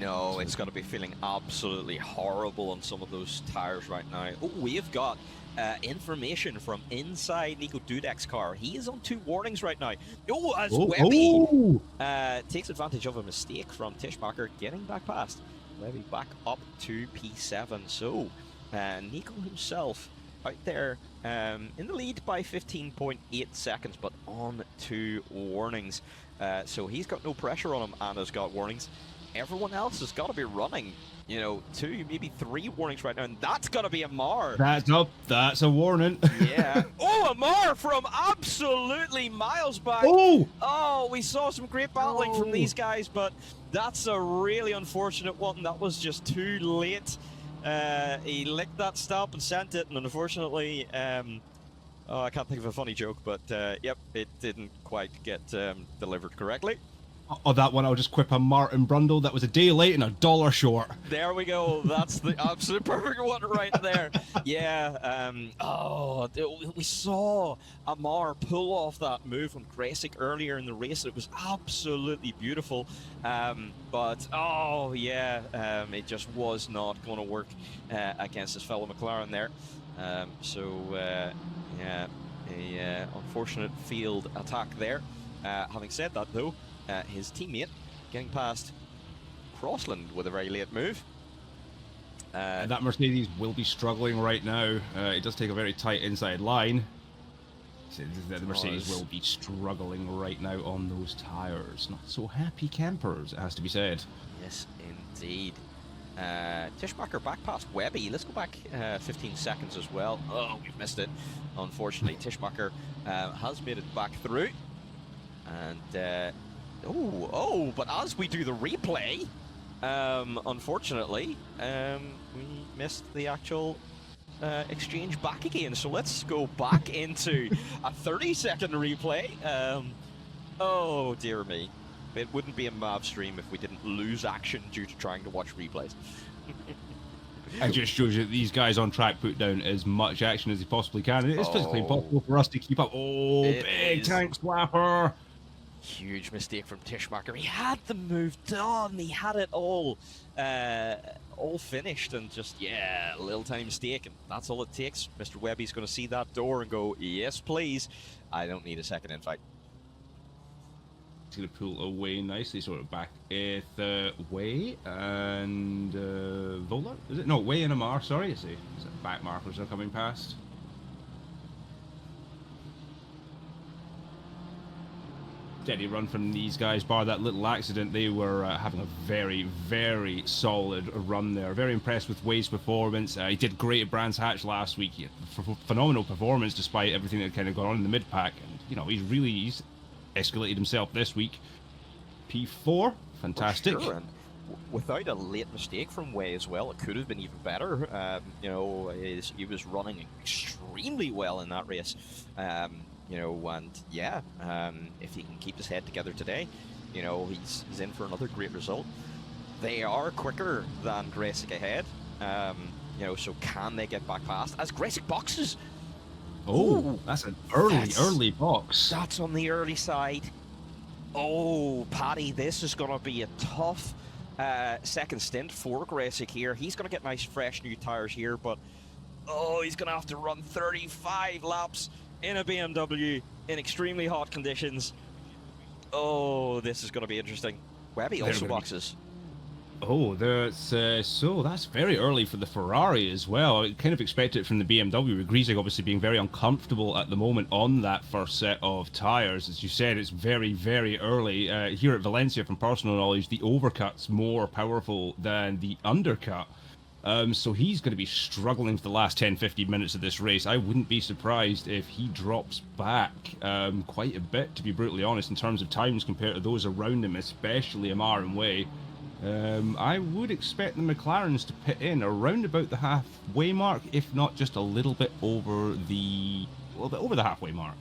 No, it's going to be feeling absolutely horrible on some of those tyres right now. Oh, we've got information from inside Nico Dudek's car. He is on 2 warnings right now. Oh, as Webby takes advantage of a mistake from Tishmacher getting back past. Webby back up to P7. So Nico himself out there in the lead by 15.8 seconds, but on 2 warnings. So he's got no pressure on him and has got warnings. Everyone else has got to be running, you know, 2, maybe 3 warnings right now, and that's got to be Amar. That's a warning. Yeah. Oh, Amar from absolutely miles back. Oh, we saw some great battling from these guys, but that's a really unfortunate one. That was just too late. He licked that stop and sent it, and unfortunately, I can't think of a funny joke, but yep, it didn't quite get delivered correctly. Oh, that one, I'll just quip a Martin Brundle. That was a day late and $1 short. There we go. That's the absolute perfect one right there. Yeah. We saw Amar pull off that move on Gresic earlier in the race. It was absolutely beautiful. But, oh, yeah, it just was not going to work against his fellow McLaren there. Yeah, a unfortunate field attack there. Having said that, though, his teammate getting past Crossland with a very late move. And that Mercedes will be struggling right now. It does take a very tight inside line. So the Mercedes will be struggling right now on those tyres. Not so happy campers, it has to be said. Yes, indeed. Tishmacher back past Webby. Let's go back 15 seconds as well. Oh, we've missed it. Unfortunately, Tishmacher has made it back through. And but as we do the replay, unfortunately, we missed the actual exchange back again. So let's go back into a 30-second replay. Oh, dear me. It wouldn't be a Mav stream if we didn't lose action due to trying to watch replays. It just shows you that these guys on track put down as much action as they possibly can. It is physically impossible for us to keep up. Oh, big tank slapper. Huge mistake from Tishmacher. He had the move done. He had it all finished, and just, yeah, a little tiny mistake, and that's all it takes. Mr. Webby's going to see that door and go, yes, please. I don't need a second invite. He's going to pull away nicely, sort of back with Way and Vola. Is it? No, Way and Amar, sorry. Is it back markers are coming past? steady run from these guys. Bar that little accident, they were having a very, very solid run there. Very impressed with Wade's performance. He did great at Brands Hatch last week. He had phenomenal performance despite everything that kind of got on in the mid pack. And you know, he's escalated himself this week. P4, fantastic. For sure, and without a late mistake from Way as well, it could have been even better. You know, he was running extremely well in that race. You know, and yeah, if he can keep his head together today, you know, he's in for another great result. They are quicker than Graysick ahead. You know, so can they get back past as Graysick boxes? Oh, that's an early box. That's on the early side. Oh, Paddy, this is going to be a tough second stint for Graysick here. He's going to get nice, fresh new tyres here, but oh, he's going to have to run 35 laps in a BMW in extremely hot conditions. Oh, this is going to be interesting. Webby also boxes. Oh, that's very early for the Ferrari as well. I kind of expected it from the BMW, with Grzyk obviously being very uncomfortable at the moment on that first set of tyres. As you said, it's very, very early. Here at Valencia, from personal knowledge, the overcut's more powerful than the undercut. So he's going to be struggling for the last 10-15 minutes of this race. I wouldn't be surprised if he drops back quite a bit, to be brutally honest, in terms of times compared to those around him, especially Amar and Way. I would expect the McLarens to pit in around about the halfway mark, if not just a little bit over the halfway mark.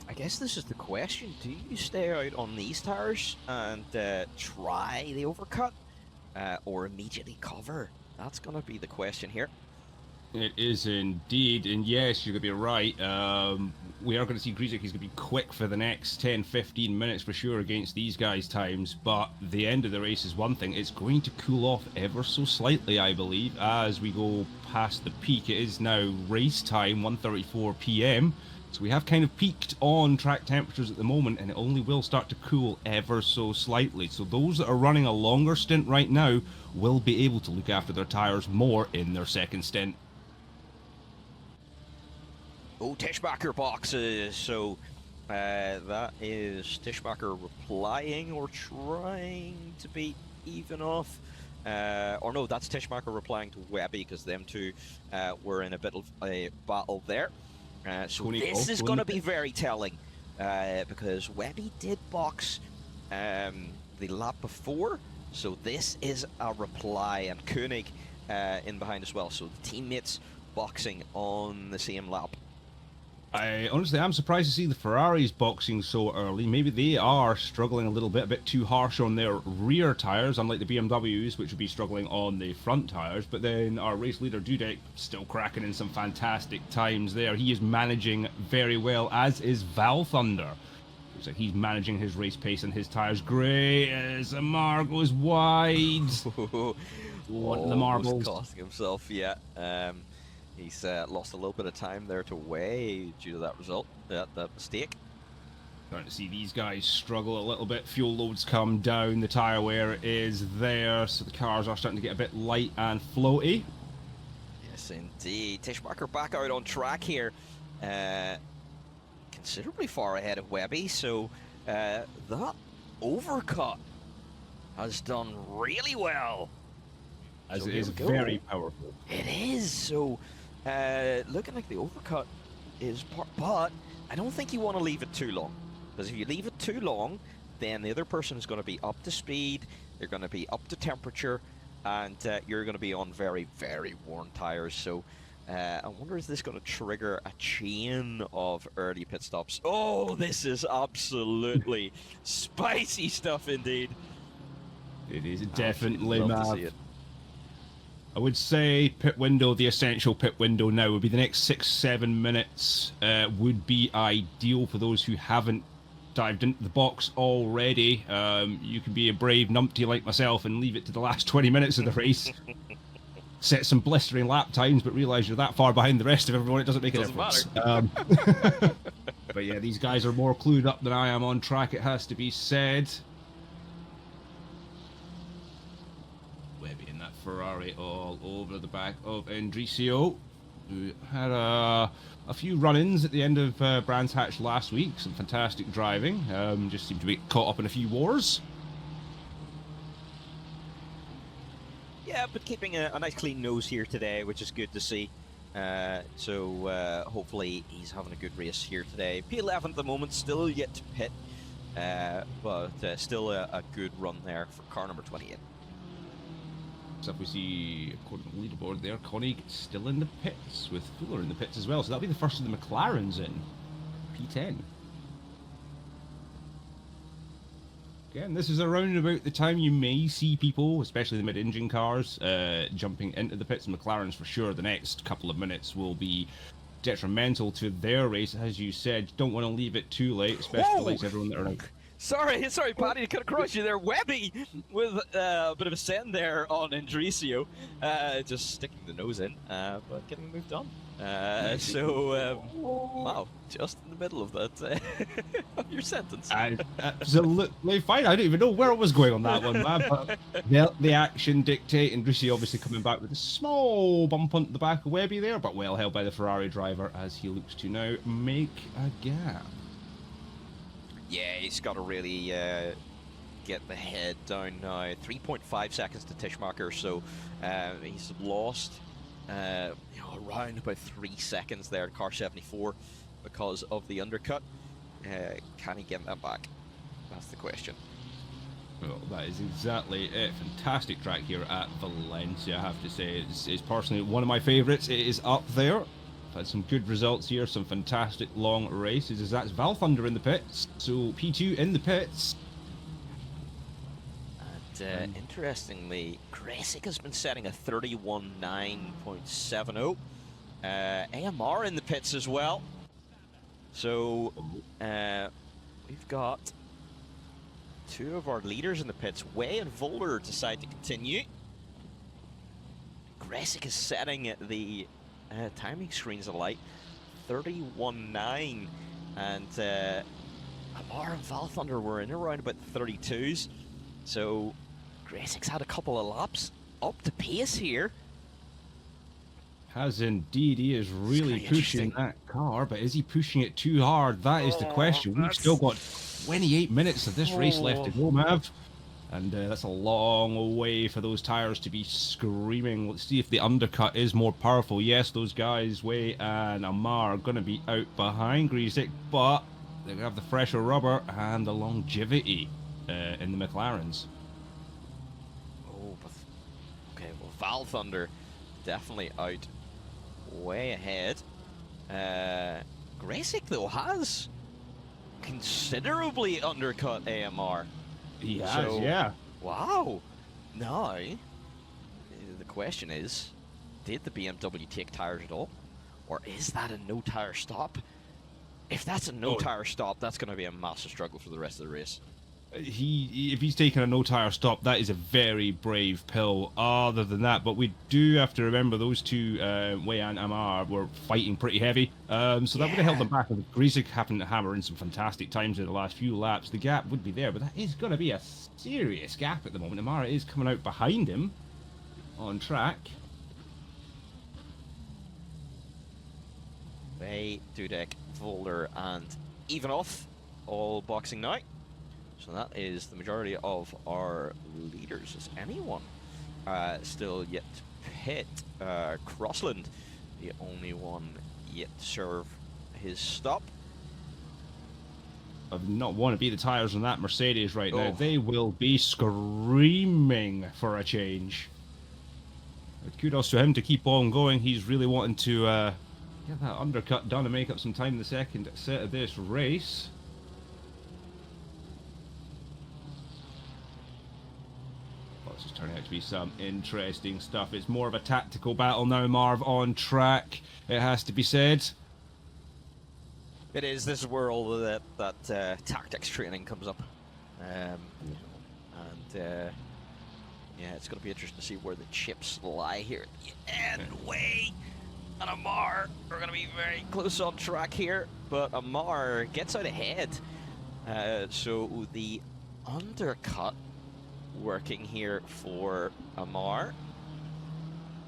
I guess this is the question. Do you stay out on these tyres and try the overcut or immediately cover? That's going to be the question here. It is indeed, and yes, you're going to be right. We are going to see Grzyk. He's going to be quick for the next 10-15 minutes for sure against these guys' times, but the end of the race is one thing. It's going to cool off ever so slightly, I believe, as we go past the peak. It is now race time, 1:34 p.m., so we have kind of peaked on track temperatures at the moment, and it only will start to cool ever so slightly. So those that are running a longer stint right now will be able to look after their tyres more in their second stint. Oh, Tischbacher boxes. So that is Tischbacher replying or trying to be even off. Or no, that's Tischbacher replying to Webby, because them two were in a bit of a battle there. So this is going to be very telling, because Webby did box the lap before. So this is a reply, and Koenig in behind as well. So the teammates boxing on the same lap. Honestly, I'm surprised to see the Ferraris boxing so early. Maybe they are struggling a little bit, a bit too harsh on their rear tyres, unlike the BMWs, which would be struggling on the front tyres. But then our race leader, Dudek, still cracking in some fantastic times there. He is managing very well, as is Val Thunder. Looks like he's managing his race pace and his tyres. Great as Amar goes wide. One the marbles. Costing himself, yeah. He's lost a little bit of time there to Way due to that result, that mistake. Starting to see these guys struggle a little bit. Fuel loads come down, the tyre wear is there, so the cars are starting to get a bit light and floaty. Yes, indeed. Tischbacher back out on track here. Considerably far ahead of Webby, so that overcut has done really well. As so it is very powerful. It is, so looking like the overcut is but I don't think you want to leave it too long, because if you leave it too long, then the other person is going to be up to speed, they're going to be up to temperature, and you're going to be on very, very worn tires. So I wonder, is this going to trigger a chain of early pit stops? Oh, this is absolutely spicy stuff indeed. It is definitely love to mad. see it. I would say pit window, the essential pit window now would be the next 6-7 minutes would be ideal for those who haven't dived into the box already. You can be a brave numpty like myself and leave it to the last 20 minutes of the race. Set some blistering lap times, but realise you're that far behind the rest of everyone, it doesn't make a difference. But yeah, these guys are more clued up than I am on track, it has to be said. Webby in that Ferrari all over the back of Endricio. We had a few run-ins at the end of Brands Hatch last week. Some fantastic driving. Just seemed to be caught up in a few wars. Yeah, but keeping a nice clean nose here today, which is good to see. So hopefully he's having a good race here today. P11 at the moment, still yet to pit, but still a good run there for car number 28. So if we see, according to the leaderboard there, Koenig still in the pits, with Fuller in the pits as well. So that'll be the first of the McLarens in P10. Again, this is around about the time you may see people, especially the mid-engine cars, jumping into the pits. McLarens for sure. The next couple of minutes will be detrimental to their race, as you said. Don't want to leave it too late, especially like everyone that are out. Sorry, Paddy, to cut across you there. Webby with a bit of a send there on Endricio, just sticking the nose in, but getting moved on. Wow, just in the middle of that, of your sentence. Absolutely fine. I don't even know where I was going on that one, man. But the action dictating. Endricio obviously coming back with a small bump onto the back of Webby there, but well held by the Ferrari driver as he looks to now make a gap. Yeah, he's got to really get the head down now. 3.5 seconds to Tishmacher, so he's lost around about 3 seconds there to car 74 because of the undercut. Can he get that back? That's the question. Well, that is exactly it. Fantastic track here at Valencia, I have to say. It's personally one of my favourites. It is up there. Had some good results here, some fantastic long races. As that's Val Thunder in the pits, so P2 in the pits. And interestingly, Gresick has been setting a 31.9.70. AMR in the pits as well. So we've got two of our leaders in the pits. Way and Volder decide to continue. Gresick is setting the timing screens alight, 31.9, and Amar and Val Thunder were in around about 32s, so Gresick's had a couple of laps up the pace here. Has indeed. He is really pushing that car, but is he pushing it too hard? That is the question. We've still got 28 minutes of this race left to go, Mav. And that's a long way for those tyres to be screaming. Let's see if the undercut is more powerful. Yes, those guys, Way and Amar, are going to be out behind Gresick, but they're going to have the fresher rubber and the longevity in the McLarens. Oh, but okay, well, Val Thunder definitely out way ahead. Gresick, though, has considerably undercut AMR. He has, yeah. Wow. Now, the question is, did the BMW take tyres at all? Or is that a no-tyre stop? If that's a no-tyre stop, that's going to be a massive struggle for the rest of the race. If he's taking a no-tyre stop, that is a very brave pill. Other than that, but we do have to remember those two, Wei and Amar, were fighting pretty heavy. So that would have held them back. With Gresick having to hammer in some fantastic times in the last few laps, the gap would be there. But that is going to be a serious gap at the moment. Amar is coming out behind him on track. Wei, Dudek, Volder, and Ivanov all boxing now. So that is the majority of our leaders. Is anyone still yet to pit? Crossland, the only one yet to serve his stop. I do not want to be the tyres on that Mercedes right now. They will be screaming for a change. But kudos to him to keep on going. He's really wanting to get that undercut done and make up some time in the second set of this race. This is turning out to be some interesting stuff. It's more of a tactical battle now, Marv, on track, it has to be said. It is. This is where all of that tactics training comes up. Yeah, it's going to be interesting to see where the chips lie here at the end. Way and Amar are going to be very close on track here, but Amar gets out ahead. So the undercut working here for Amar.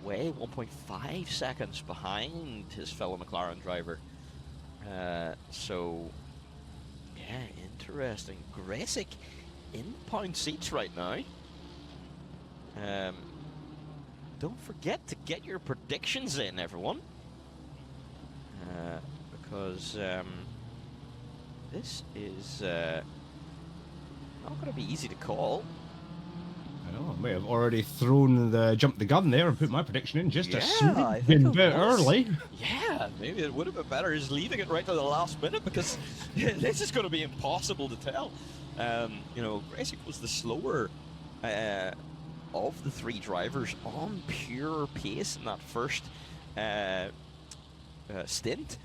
away, 1.5 seconds behind his fellow McLaren driver. So, yeah, interesting. Gresic in pound seats right now. Don't forget to get your predictions in, everyone. Because this is not going to be easy to call. I know, I may have already jumped the gun there and put my prediction in just a I smidgen think it bit was. early. Yeah, maybe it would have been better just leaving it right to the last minute, because this is going to be impossible to tell. You know, Gresic was the slower of the three drivers on pure pace in that first stint,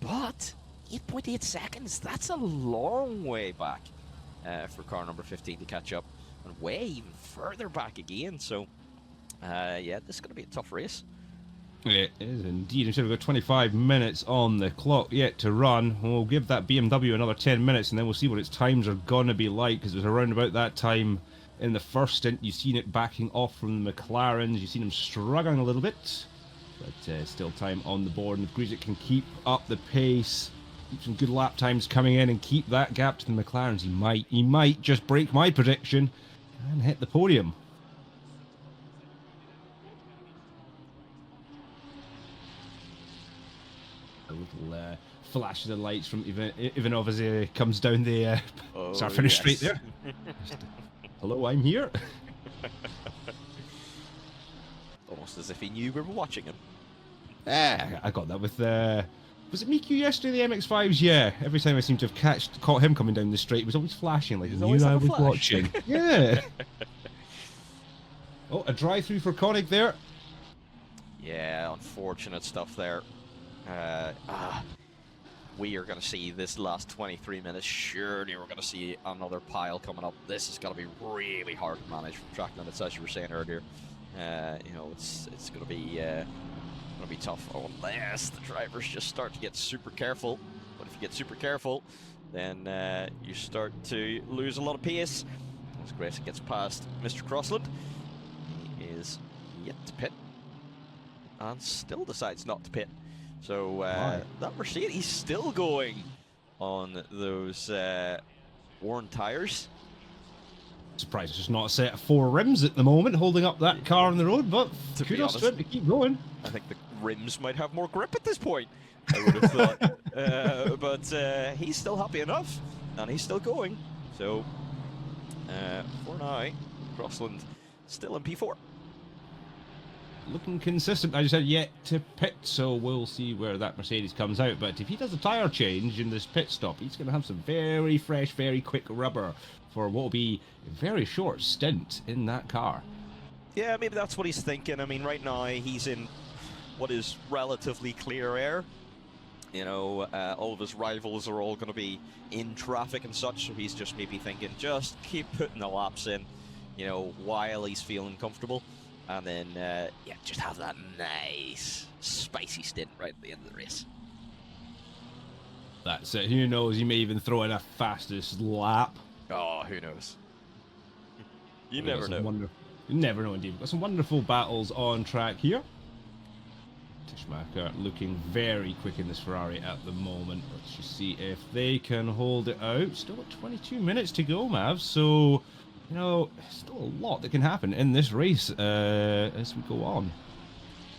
but 8.8 seconds, that's a long way back for car number 15 to catch up, and way even further back again. So yeah, this is going to be a tough race. It is indeed. Instead, we've got 25 minutes on the clock yet to run. We'll give that BMW another 10 minutes, and then we'll see what its times are going to be like, because it was around about that time in the first stint you've seen it backing off from the McLarens. You've seen them struggling a little bit, but still time on the board. And if Gresic can keep up the pace, keep some good lap times coming in, and keep that gap to the McLarens, he might just break my prediction and hit the podium. A little flash of the lights from Ivanov as he comes down the start finish straight there. Hello, I'm here. Almost as if he knew we were watching him. I got that with was it Miku yesterday, the MX-5s? Yeah, every time I seem to have caught him coming down the straight, he was always flashing like he knew I was watching. Yeah. Oh, a drive-through for Koenig there. Yeah, unfortunate stuff there. We are going to see this last 23 minutes. Surely we're going to see another pile coming up. This is going to be really hard to manage from track limits, as you were saying earlier. You know, it's going to be tough unless the drivers just start to get super careful. But if you get super careful, then you start to lose a lot of pace. As Gresic gets past Mr. Crossland, he is yet to pit and still decides not to pit. So that Mercedes still going on those worn tires. Surprised it's just not a set of 4 rims at the moment holding up that car on the road, but kudos to it to keep going. I think the rims might have more grip at this point, I would have thought. But he's still happy enough, and he's still going. So for now, Crossland still in P4. Looking consistent. I just said yet to pit, so we'll see where that Mercedes comes out. But if he does a tyre change in this pit stop, he's going to have some very fresh, very quick rubber for what will be a very short stint in that car. Yeah, maybe that's what he's thinking. I mean, right now he's in what is relatively clear air. You know, all of his rivals are all going to be in traffic and such, so he's just maybe thinking, just keep putting the laps in, you know, while he's feeling comfortable. And then, yeah, just have that nice, spicy stint right at the end of the race. That's it. Who knows? You may even throw in a fastest lap. Oh, who knows? You never know. You never know, indeed. We've got some wonderful battles on track here. Tishmacher looking very quick in this Ferrari at the moment. Let's just see if they can hold it out. Still got 22 minutes to go, Mav. So, you know, still a lot that can happen in this race as we go on.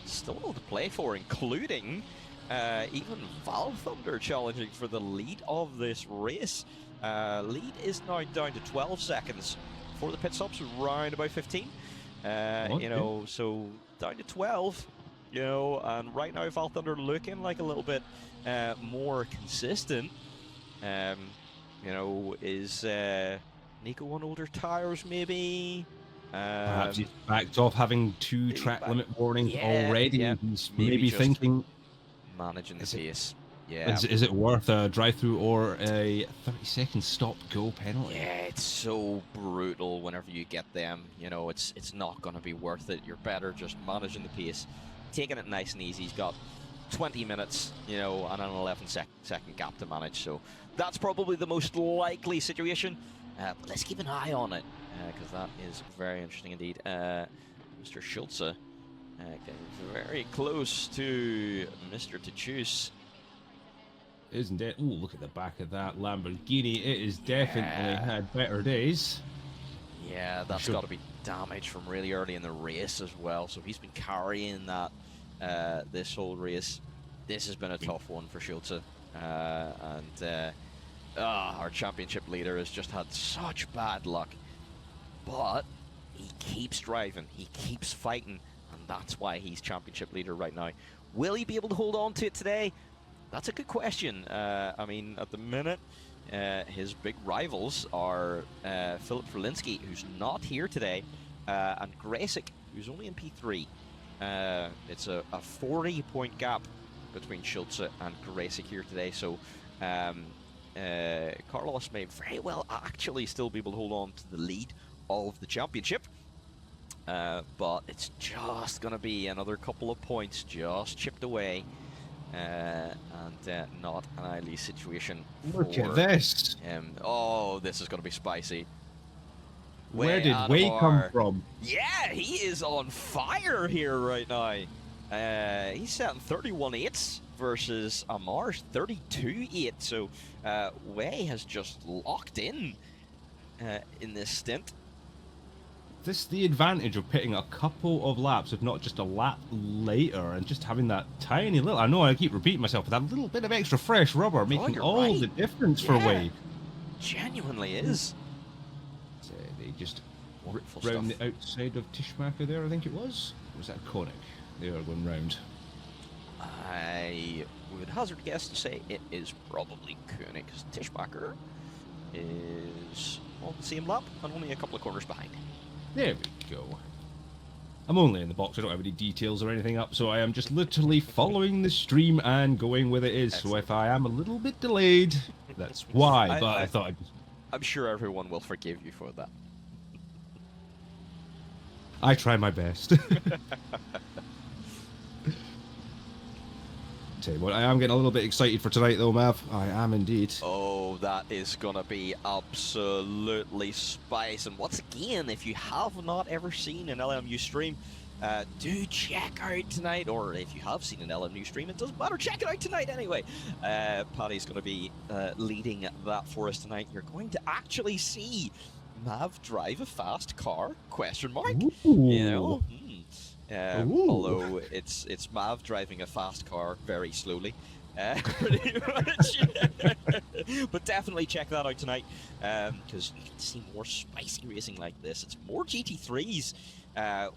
Still all to play for, including even Val Thunder challenging for the lead of this race. Lead is now down to 12 seconds for the pit stops, around about 15. Okay. You know, so down to 12. You know, and right now Val Thunder looking like a little bit more consistent. You know, is Nico on older tires maybe? Perhaps he's backed off having 2 track limit warnings already. Yeah. He's maybe thinking, managing the pace. Yeah. Is it worth a drive-through or a 30-second stop-go penalty? Yeah, it's so brutal whenever you get them. You know, it's not going to be worth it. You're better just managing the pace, taking it nice and easy. He's got 20 minutes, you know, and an 11-second gap to manage. So that's probably the most likely situation. But let's keep an eye on it, because that is very interesting indeed. Mr. Schulze Getting very close to Mr. Tachus. Isn't it? Oh, look at the back of that Lamborghini. It has definitely had better days. Yeah, that's Sure. got to be damage from really early in the race as well. So he's been carrying that this whole race. This has been a tough one for Schulze. Our championship leader has just had such bad luck. But he keeps driving, he keeps fighting, and that's why he's championship leader right now. Will he be able to hold on to it today? That's a good question. I mean, at the minute, his big rivals are Philip Verlinski, who's not here today, and Grasic, who's only in P3. It's a 40-point gap between Schulze and Grasic here today, so Carlos may very well actually still be able to hold on to the lead of the championship. But it's just going to be another couple of points just chipped away. And not an ideal situation Look at for this. him. Oh, this is going to be spicy. Where Way did Way come Adamar. from? Yeah, he is on fire here right now. He's setting 31-8s versus Amar's 32-8. So Way has just locked in this stint. This is the advantage of pitting a couple of laps, if not just a lap later, and just having that tiny little, I know I keep repeating myself, but that little bit of extra fresh rubber making you're all right. the difference for Yeah. Way. Genuinely is. So they just Wonderful round stuff. the outside of Tishmacher there, I think it was. Or was that Koenig? They are going round. I would hazard a guess to say it is probably Koenig, because Tishmacher is on the same lap and only a couple of corners behind. There we go. I'm only in the box, I don't have any details or anything up, so I am just literally following the stream and going with it is. So if I am a little bit delayed, that's why, but I thought I'd just... I'm sure everyone will forgive you for that. I try my best. Tell you what, I am getting a little bit excited for tonight though, Mav. I am indeed. Oh, that is gonna be absolutely spice. And once again, if you have not ever seen an LMU stream, do check out tonight. Or if you have seen an LMU stream, it doesn't matter, check it out tonight anyway. Paddy's gonna be leading that for us tonight. You're going to actually see Mav drive a fast car? Question mark. Ooh. You know. Ooh. Although it's Mav driving a fast car very slowly, pretty much. But definitely check that out tonight, because you can see more spicy racing like this. It's more GT3s,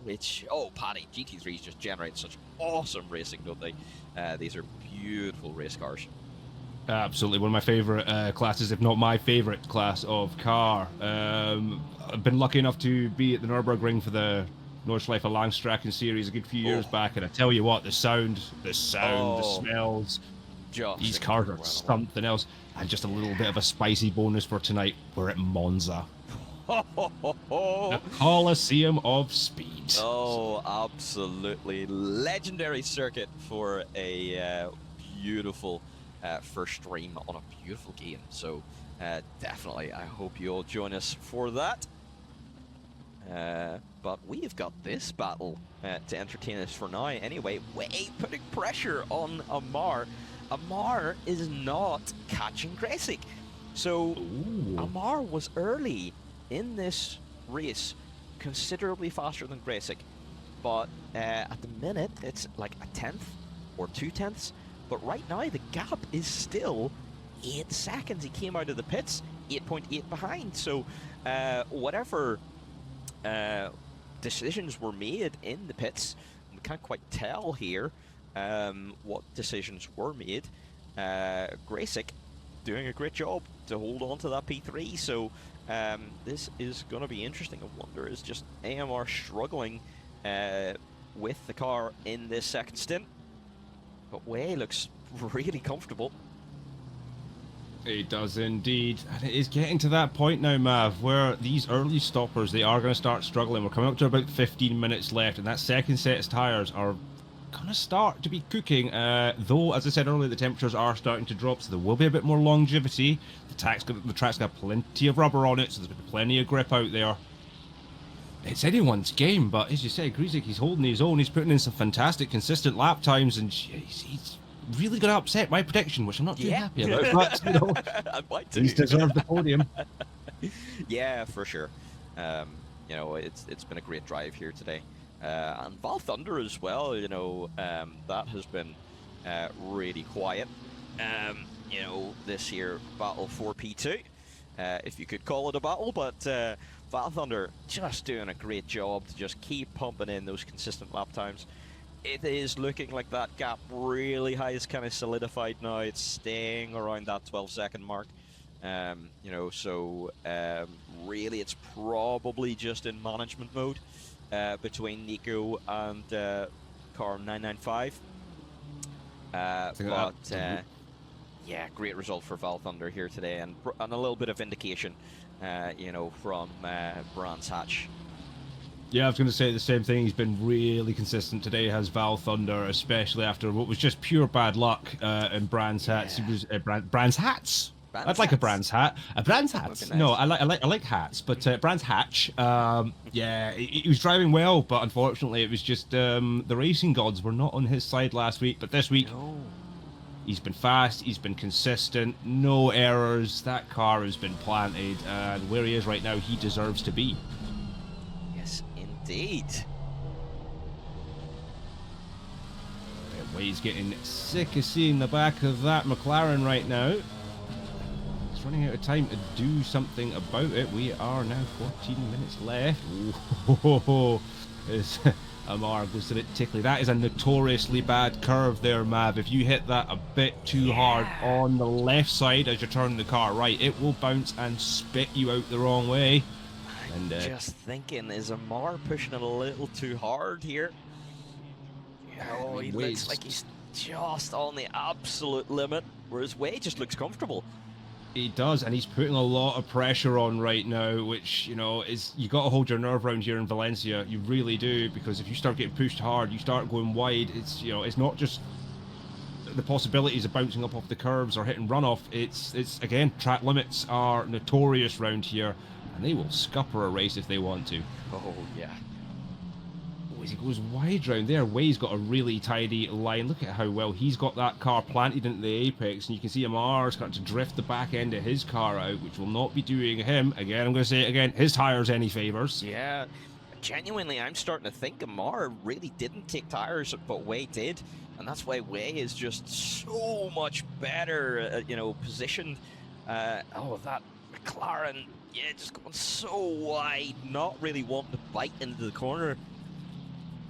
which, oh Paddy, GT3s just generate such awesome racing, don't they? These are beautiful race cars. Absolutely, one of my favourite classes, if not my favourite class of car. I've been lucky enough to be at the Nürburgring for the Nordschleife Langstracken series a good few years back, and I tell you what, the sound, the smells, Just these cars are incredible. something else. And just a little bit of a spicy bonus for tonight, we're at Monza, the Coliseum of Speed. Oh, absolutely legendary circuit for a beautiful first stream on a beautiful game. So definitely, I hope you all join us for that. But we've got this battle to entertain us for now. Anyway, Way putting pressure on Amar. Amar is not catching Grasic. So Ooh. Amar was early in this race, considerably faster than Grasic. But at the minute, it's like a 10th or 2 tenths. But right now, the gap is still 8 seconds. He came out of the pits 8.8 behind. So whatever decisions were made in the pits, we can't quite tell here what decisions were made. Grasic doing a great job to hold on to that P3, so this is going to be interesting. I wonder, is just AMR struggling with the car in this second stint? But Way looks really comfortable. It does indeed, and it is getting to that point now, Mav, where these early stoppers, they are going to start struggling. We're coming up to about 15 minutes left, and that second set of tyres are going to start to be cooking, though, as I said earlier, the temperatures are starting to drop, so there will be a bit more longevity. The track's got plenty of rubber on it, so there's going to be plenty of grip out there. it's anyone's game, but as you say, Griezek, he's holding his own. He's putting in some fantastic, consistent lap times, and he's really going to upset my prediction, which I'm not too happy about. But, you know, he's deserved the podium. Yeah, for sure. You know, it's been a great drive here today. And Val Thunder as well, you know, that has been really quiet. You know, this year, battle for P2, if you could call it a battle, but Val Thunder just doing a great job to just keep pumping in those consistent lap times. It is looking like that gap really has kind of solidified now. It's staying around that 12-second mark. You know, so really it's probably just in management mode between Nico and car 995. Yeah, great result for Val Thunder here today, and a little bit of indication, you know, from Brands Hatch. Yeah, I was going to say the same thing. He's been really consistent today, has Val Thunder, especially after what was just pure bad luck in Brands Hats. He was Brands Hats. I'd like a Brands hat. A Brands Hats. Nice. No, I like hats, but Brands Hatch. Yeah, he was driving well, but unfortunately, it was just the racing gods were not on his side last week. But this week, he's been fast. He's been consistent. No errors. That car has been planted, and where he is right now, he deserves to be. Yes, indeed. He's getting sick of seeing the back of that McLaren right now. Running out of time to do something about it. We are now 14 minutes left. As Amar goes a bit tickly. That is a notoriously bad curve there, Mav. If you hit that a bit too hard on the left side as you're turning the car right, it will bounce and spit you out the wrong way. And just thinking, is Amar pushing it a little too hard here? Oh, he looks like he's just on the absolute limit, whereas Way just looks comfortable. He does, and he's putting a lot of pressure on right now, which, you know, is you got to hold your nerve around here in Valencia. You really do, because if you start getting pushed hard, you start going wide. It's, you know, it's not just the possibilities of bouncing up off the curves or hitting runoff. It's again, track limits are notorious around here, and they will scupper a race if they want to. Oh yeah. As he goes wide round there, Way's got a really tidy line. Look at how well he's got that car planted into the apex, and you can see Amar starting to drift the back end of his car out, which will not be doing him, again, I'm going to say it again, his tyres any favours. Yeah, genuinely, I'm starting to think Amar really didn't take tyres, but Way did, and that's why Way is just so much better, you know, positioned. Oh, that McLaren, yeah, just going so wide, not really wanting to bite into the corner.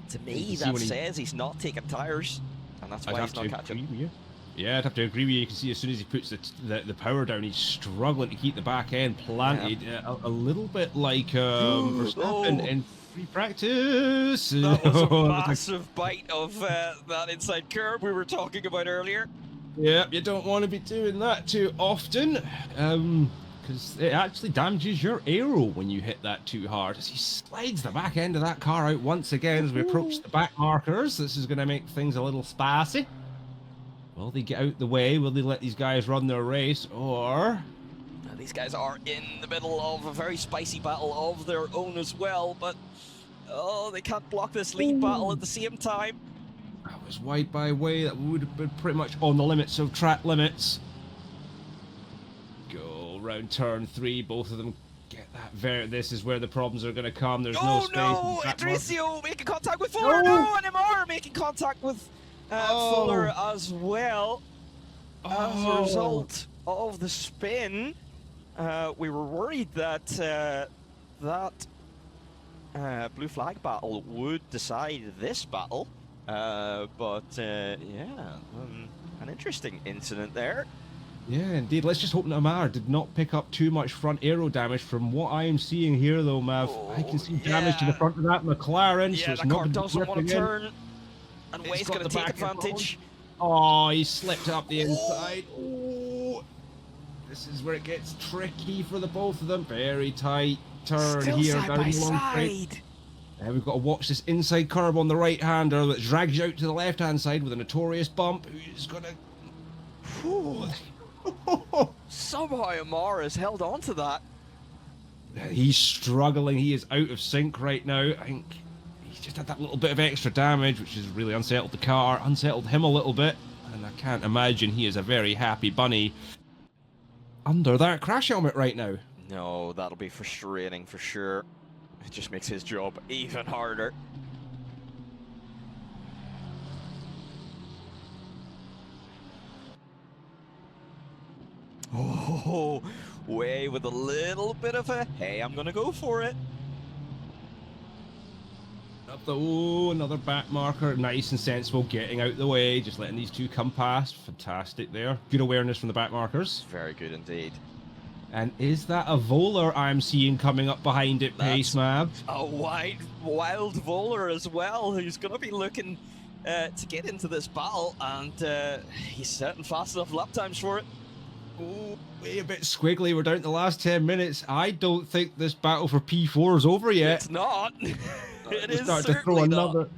To me, that says he's not taking tyres, and that's why he's not catching. Yeah, I'd have to agree with you. You can see as soon as he puts the power down, he's struggling to keep the back end planted. A little bit like Verstappen in free practice. That was a massive bite of that inside curb we were talking about earlier. Yeah, you don't want to be doing that too often. Because it actually damages your aero when you hit that too hard. As he slides the back end of that car out once again as we approach the back markers. This is going to make things a little spicy. Will they get out the way? Will they let these guys run their race? Or... Now, these guys are in the middle of a very spicy battle of their own as well, but oh, they can't block this lead battle at the same time. That was wide by Way. That would have been pretty much on the limits of track limits. Around turn 3, both of them get that. This is where the problems are going to come. There's no space. Oh no! Idrisio making contact with Fuller. No, and Amar making contact with Fuller as well. As a result of the spin, we were worried that that blue flag battle would decide this battle, but yeah, an interesting incident there. Yeah, indeed. Let's just hope that Amar did not pick up too much front aero damage. From what I'm seeing here, though, Mav, I can see damage to the front of that McLaren. Yeah, so the car doesn't want to turn, and Way's going to take advantage. Oh, he slipped up the inside. Oh, this is where it gets tricky for the both of them. Very tight turn Still here. Side by side. And we've got to watch this inside curb on the right-hander that drags you out to the left-hand side with a notorious bump. Who's going to... Somehow Amar has held on to that. He's struggling. He is out of sync right now. I think he's just had that little bit of extra damage, which has really unsettled the car, unsettled him a little bit. And I can't imagine he is a very happy bunny under that crash helmet right now. No, that'll be frustrating for sure. It just makes his job even harder. Oh, Way with a little bit of a, hey, I'm gonna go for it. Up the, oh, another back marker. Nice and sensible, getting out the way, just letting these two come past. Fantastic there. Good awareness from the back markers. Very good indeed. And is that a Volar I'm seeing coming up behind it, Pace Mab? A wild Volar as well, who's going to be looking to get into this battle, and he's setting fast enough lap times for it. Oh, way a bit squiggly. We're down to the last 10 minutes. I don't think this battle for P4 is over yet. It's not. It is starting to throw certainly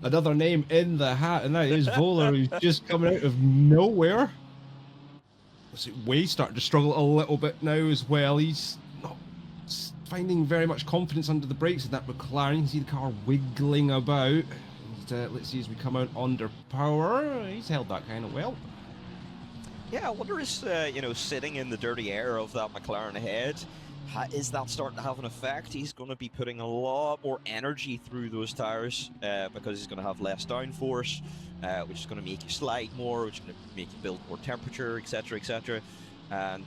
another name in the hat, and that is Volar, who's just coming out of nowhere. Way starting to struggle a little bit now as well. He's not finding very much confidence under the brakes in that McLaren. You can see the car wiggling about. And, let's see as we come out under power. He's held that kind of well. Yeah, I wonder is, you know, sitting in the dirty air of that McLaren ahead, is that starting to have an effect? He's going to be putting a lot more energy through those tyres because he's going to have less downforce, which is going to make you slide more, which is going to make you build more temperature, etc., etc. And,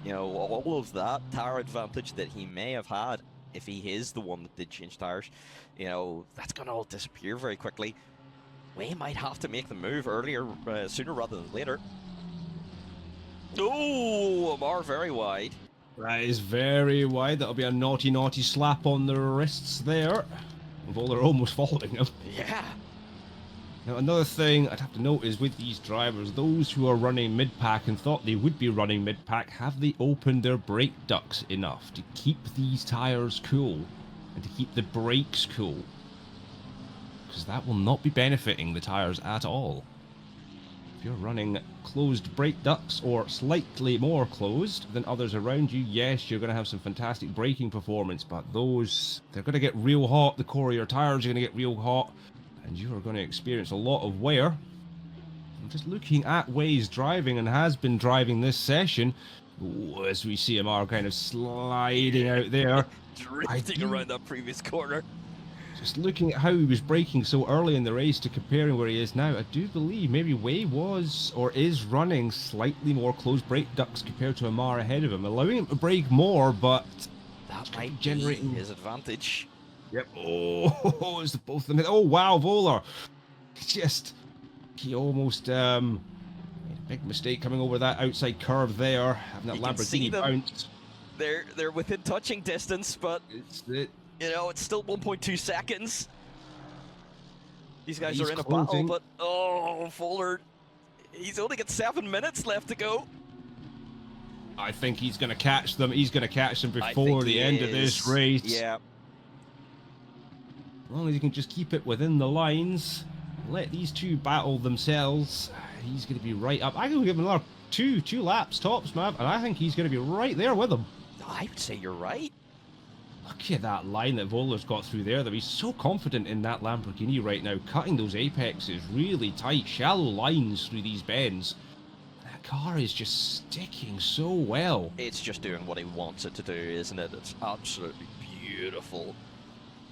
you know, all of that tyre advantage that he may have had if he is the one that did change tyres, you know, that's going to all disappear very quickly. We might have to make the move earlier, sooner rather than later. Oh, Amar very wide. That is very wide. That'll be a naughty, naughty slap on the wrists there. Volar almost following him. Yeah. Now, another thing I'd have to note is with these drivers, those who are running mid-pack and thought they would be running mid-pack, have they opened their brake ducts enough to keep these tyres cool and to keep the brakes cool? Because that will not be benefiting the tyres at all. If you're running closed brake ducts or slightly more closed than others around you, yes, you're going to have some fantastic braking performance, but those, they're going to get real hot. The core of your tyres are going to get real hot, and you are going to experience a lot of wear. I'm just looking at Way's driving, and has been driving this session. Ooh, as we see Amar kind of sliding out there. Drifting around that previous corner. Just looking at how he was braking so early in the race to comparing where he is now, I do believe maybe Way was or is running slightly more closed brake ducts compared to Amar ahead of him, allowing him to brake more, but that might generating be his advantage. Yep. Oh, it's both of them. Oh wow, Volar. He almost made a big mistake coming over that outside curve there, having that Lamborghini bounce. They're within touching distance, but you know, it's still 1.2 seconds. These guys are in a battle, but oh, Volar, he's only got 7 minutes left to go. I think he's going to catch them. He's going to catch them before the end of this race. Yeah. As long as he can just keep it within the lines, let these two battle themselves, he's going to be right up. I'm going to give him another two laps tops, Mav, and I think he's going to be right there with him. I would say you're right. Look at that line that Volar's got through there. He's so confident in that Lamborghini right now, cutting those apexes really tight, shallow lines through these bends. That car is just sticking so well. It's just doing what he wants it to do, isn't it? It's absolutely beautiful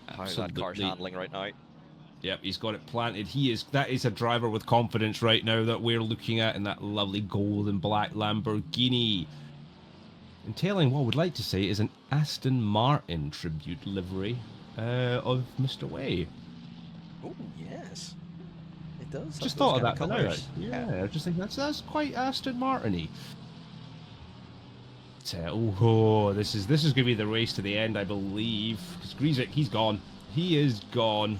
how that car's handling right now. Yep, he's got it planted. That is a driver with confidence right now that we're looking at in that lovely gold and black Lamborghini. Entailing what I would like to say is an Aston Martin tribute livery of Mr. Way. Oh, yes. It does. Just thought of that colours. Yeah, I just think that's quite Aston Martin-y. This is going to be the race to the end, I believe. Because Griezek, he's gone. He is gone.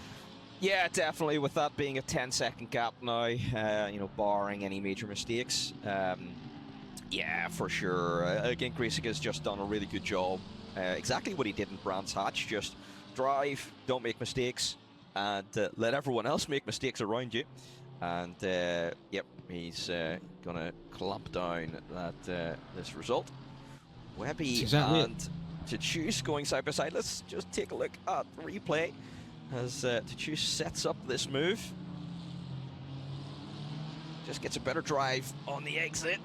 Yeah, definitely. With that being a 10-second gap now, you know, barring any major mistakes. Yeah, for sure. Again, Griezek has just done a really good job. Exactly what he did in Brands Hatch. Just drive, don't make mistakes, and let everyone else make mistakes around you. And, yep, he's going to clamp down that this result. Webby and Tachus going side by side. Let's just take a look at the replay as Tachus sets up this move. Just gets a better drive on the exit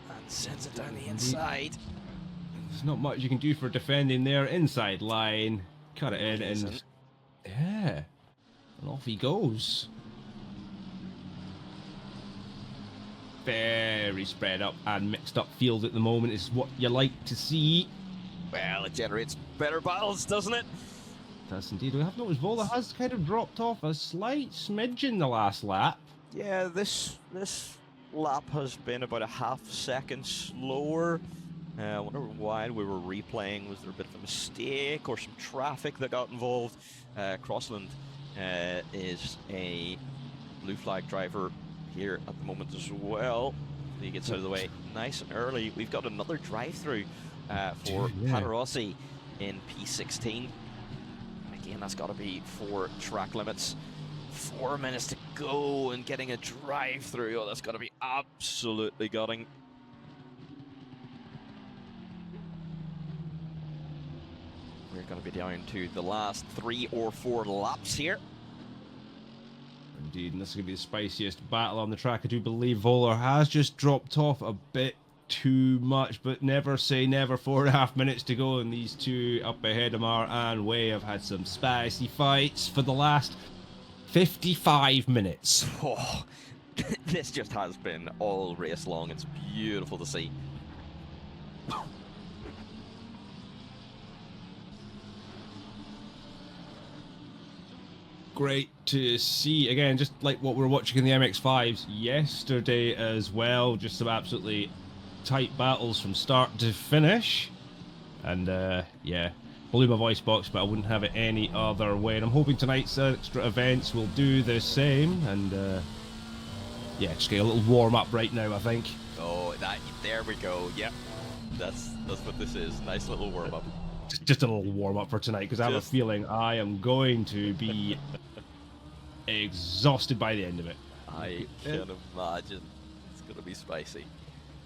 and sends it down the inside. There's not much you can do for defending there. Inside line, cut it in, and Isn't. yeah, and off he goes. Very spread up and mixed up field at the moment is what you like to see. Well, it generates better battles, doesn't it? Does indeed. We have noticed Vola has kind of dropped off a slight smidge in the last lap. Yeah, this lap has been about a half second slower. I wonder why we were replaying. Was there a bit of a mistake or some traffic that got involved? Crossland is a blue flag driver here at the moment as well. He gets out of the way nice and early. We've got another drive-through for Paderossi in P16. Again, that's got to be for track limits. 4 minutes to go and getting a drive-through. Oh, that's got to be absolutely gutting. We're going to be down to the last 3 or 4 laps here. Indeed, and this is going to be the spiciest battle on the track. I do believe Vola has just dropped off a bit too much, but never say never. 4.5 minutes to go, and these two up ahead of Mar and Way have had some spicy fights for the last 55 minutes. Oh, this just has been all race long. It's beautiful to see. Great to see again, just like what we were watching in the MX5s yesterday as well. Just some absolutely tight battles from start to finish, and yeah, blew my voice box, but I wouldn't have it any other way. And I'm hoping tonight's extra events will do the same. And yeah, just get a little warm up right now, I think. Oh, there we go. Yep, that's what this is. Nice little warm up. Just a little warm up for tonight, because I have a feeling I am going to be exhausted by the end of it. I can imagine. It's going to be spicy.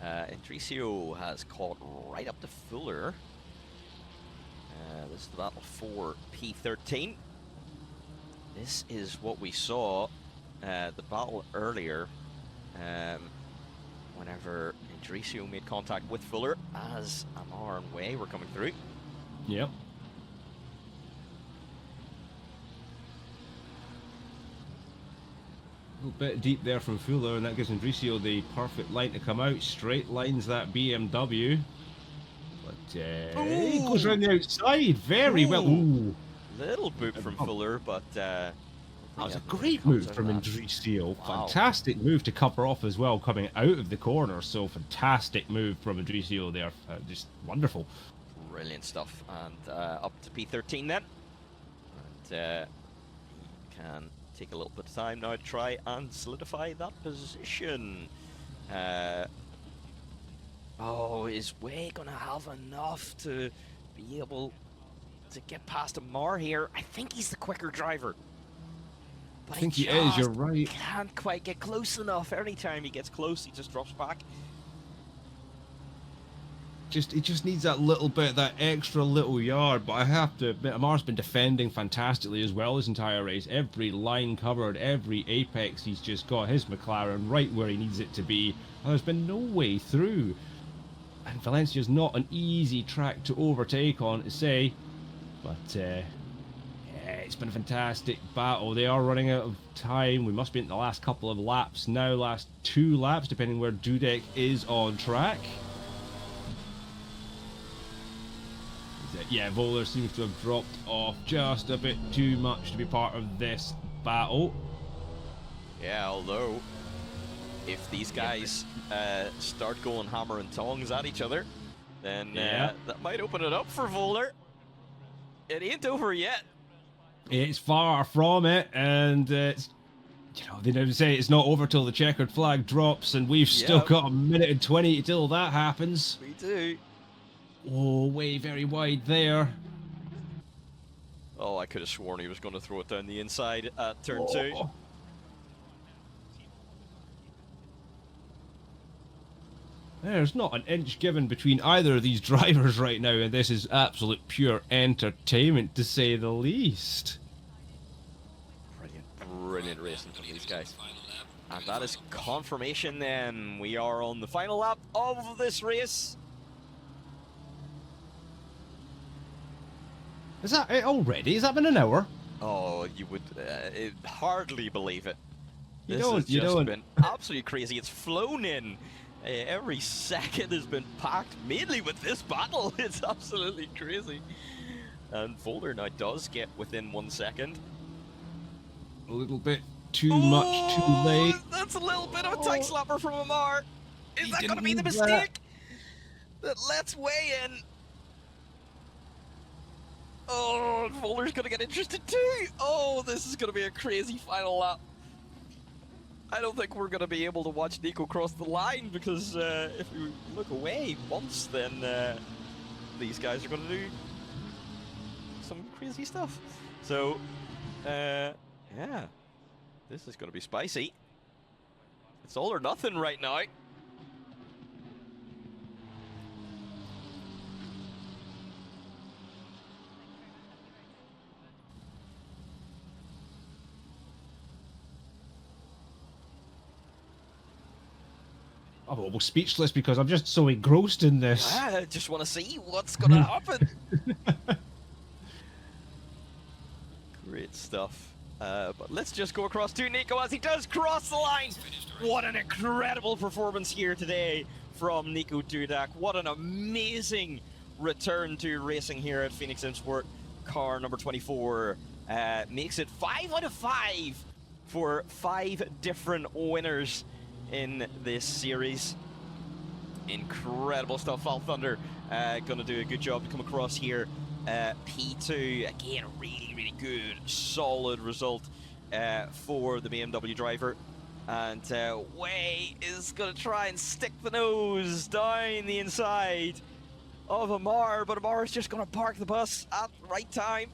Entricio has caught right up to Fuller. This is the battle for P13. This is what we saw the battle earlier, whenever Entricio made contact with Fuller as Amar and Way were coming through. Yep. A little bit deep there from Fuller, and that gives Enricio the perfect line to come out. Straight lines that BMW. But he goes around the outside very well. Ooh. Little boot from Fuller, but that was a great move from Enricio. Wow. Fantastic move to cover off as well, coming out of the corner. So fantastic move from Enricio there. Just wonderful. Brilliant stuff. And up to P13 then. And he can take a little bit of time now to try and solidify that position. Oh, is Way going to have enough to be able to get past Amar here? I think he's the quicker driver. But I think he is, you're right. Can't quite get close enough. Every time he gets close, he just drops back. He just needs that little bit, that extra little yard. But I have to admit, Amar's been defending fantastically as well this entire race. Every line covered, every apex, he's just got his McLaren right where he needs it to be. And there's been no way through. And Valencia's not an easy track to overtake on, to say. But yeah, it's been a fantastic battle. They are running out of time. We must be in the last couple of laps now, last 2 laps, depending where Dudek is on track. Yeah, Voller seems to have dropped off just a bit too much to be part of this battle. Yeah, although if these guys start going hammer and tongs at each other, then that might open it up for Voller. It ain't over yet. It's far from it, and it's, you know, they never say it's not over till the checkered flag drops, and we've still got 1 minute and 20 till that happens. We do. Oh, Way very wide there. Oh, I could have sworn he was going to throw it down the inside at turn 2. There's not an inch given between either of these drivers right now, and this is absolute pure entertainment, to say the least. Brilliant racing from these guys. And that is confirmation then. We are on the final lap of this race. Is that it already? Has that been an hour? Oh, you would hardly believe it. You This don't, has you just don't. been absolutely crazy. It's flown in. Every second has been packed, mainly with this battle. It's absolutely crazy. And Folder now does get within 1 second. A little bit too much, too late. That's a little bit of a tight slapper from Amar. Is He that going to didn't be the need that. mistake that lets Way in? Oh, Folder's going to get interested too. Oh, this is going to be a crazy final lap. I don't think we're going to be able to watch Nico cross the line because if we look away once, then these guys are going to do some crazy stuff. So, yeah, this is going to be spicy. It's all or nothing right now. I'm almost speechless because I'm just so engrossed in this. I just want to see what's going to happen. Great stuff. But let's just go across to Nico as he does cross the line. What an incredible performance here today from Nico Dudak. What an amazing return to racing here at Phoenix Sport. Car number 24 makes it 5 out of 5 for 5 different winners in this series. Incredible stuff. Val Thunder gonna do a good job to come across here. P2, again, really good, solid result for the BMW driver. And Way is gonna try and stick the nose down the inside of Amar, but Amar is just gonna park the bus at the right time.